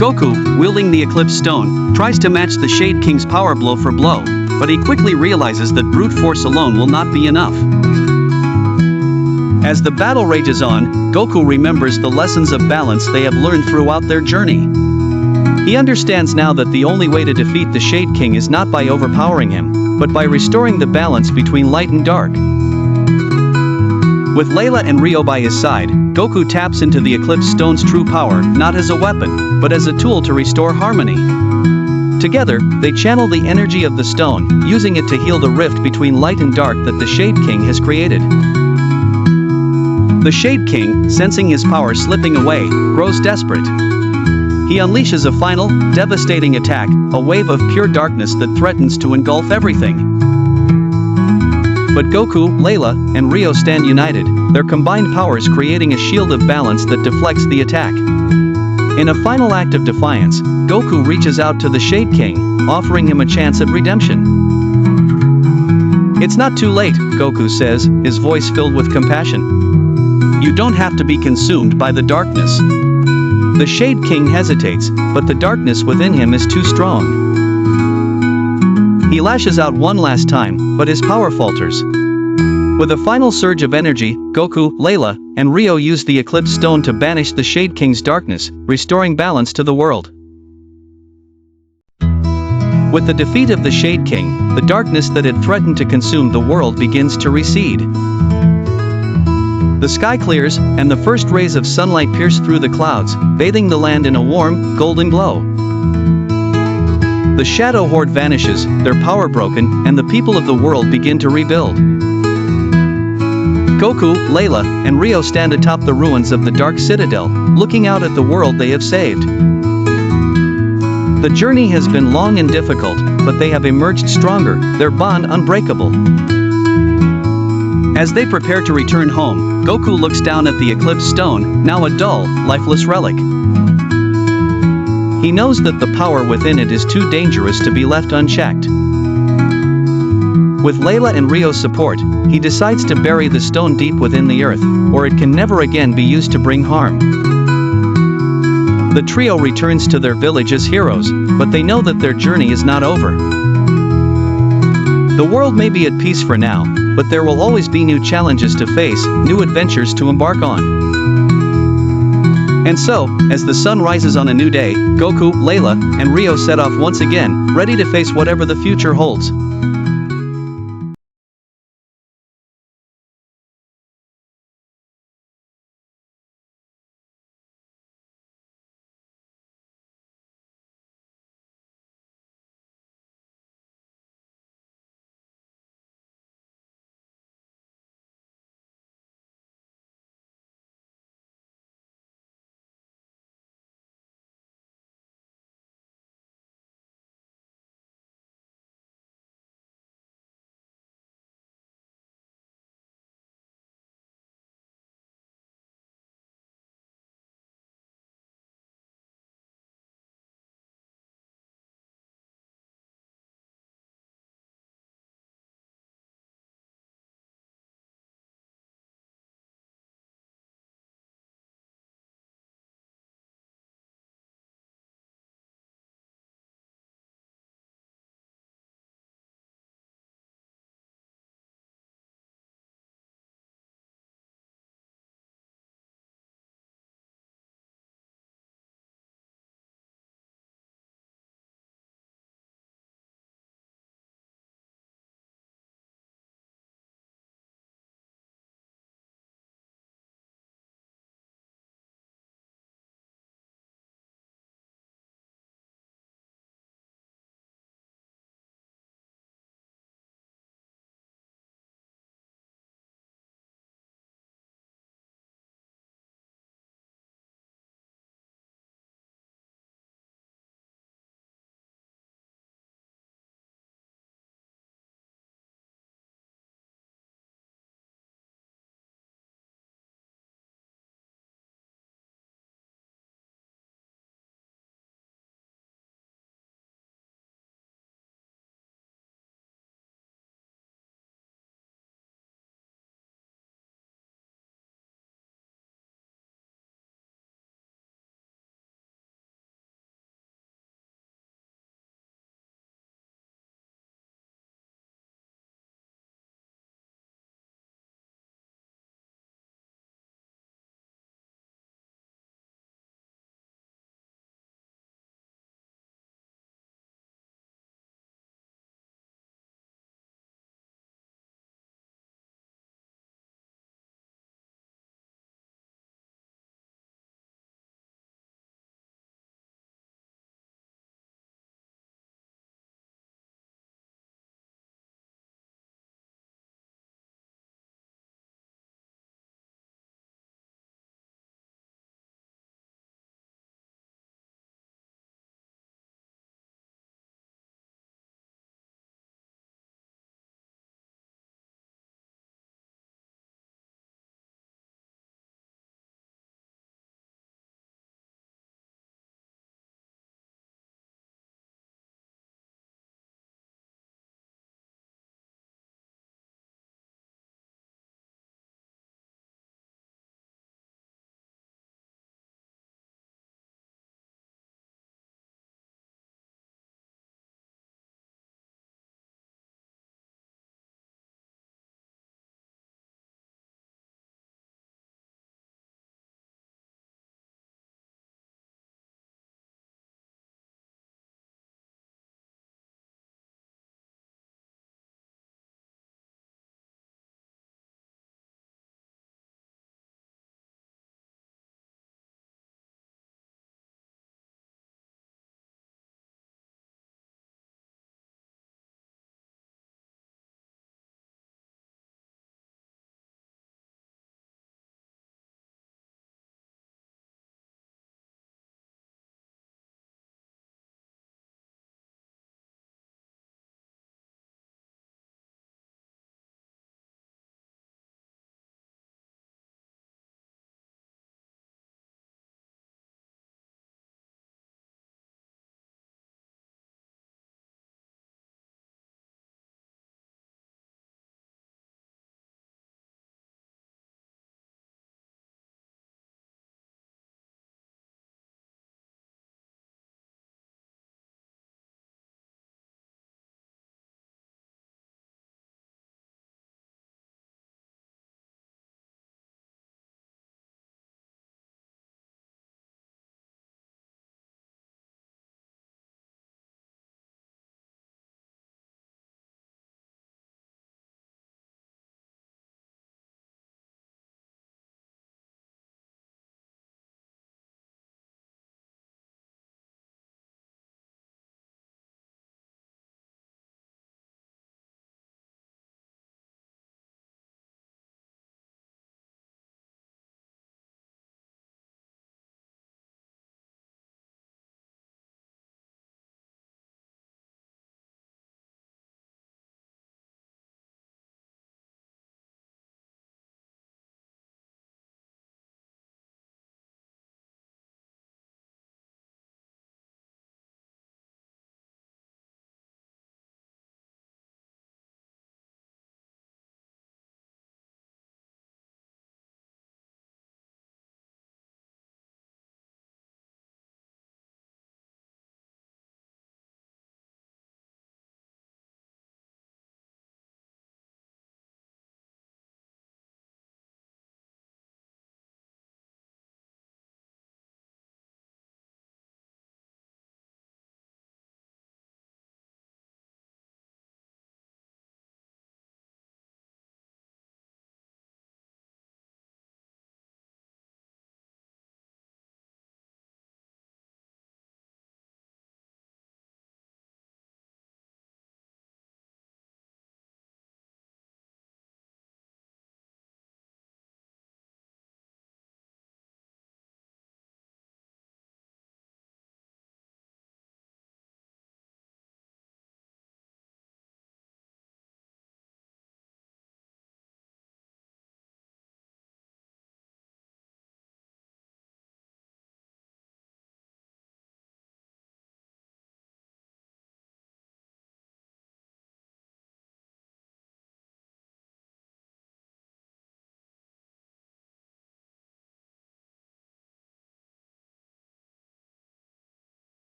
Speaker 2: Goku, wielding the Eclipse Stone, tries to match the Shade King's power blow for blow, but he quickly realizes that brute force alone will not be enough. As the battle rages on, Goku remembers the lessons of balance they have learned throughout their journey. He understands now that the only way to defeat the Shade King is not by overpowering him, but by restoring the balance between light and dark. With Layla and Rio by his side, Goku taps into the Eclipse Stone's true power, not as a weapon, but as a tool to restore harmony. Together, they channel the energy of the stone, using it to heal the rift between light and dark that the Shade King has created. The Shade King, sensing his power slipping away, grows desperate. He unleashes a final, devastating attack, a wave of pure darkness that threatens to engulf everything. But Goku, Layla, and Rio stand united, their combined powers creating a shield of balance that deflects the attack. In a final act of defiance, Goku reaches out to the Shade King, offering him a chance at redemption. "It's not too late," Goku says, his voice filled with compassion. "You don't have to be consumed by the darkness." The Shade King hesitates, but the darkness within him is too strong. He lashes out one last time, but his power falters. With a final surge of energy, Goku, Layla, and Rio use the Eclipse Stone to banish the Shade King's darkness, restoring balance to the world. With the defeat of the Shade King, the darkness that had threatened to consume the world begins to recede. The sky clears, and the first rays of sunlight pierce through the clouds, bathing the land in a warm, golden glow. The Shadow Horde vanishes, their power broken, and the people of the world begin to rebuild. Goku, Layla, and Rio stand atop the ruins of the Dark Citadel, looking out at the world they have saved. The journey has been long and difficult, but they have emerged stronger, their bond unbreakable. As they prepare to return home, Goku looks down at the Eclipse Stone, now a dull, lifeless relic. He knows that the power within it is too dangerous to be left unchecked. With Layla and Rio's support, he decides to bury the stone deep within the earth, or it can never again be used to bring harm. The trio returns to their village as heroes, but they know that their journey is not over. The world may be at peace for now, but there will always be new challenges to face, new adventures to embark on. And so, as the sun rises on a new day, Goku, Layla, and Rio set off once again, ready to face whatever the future holds.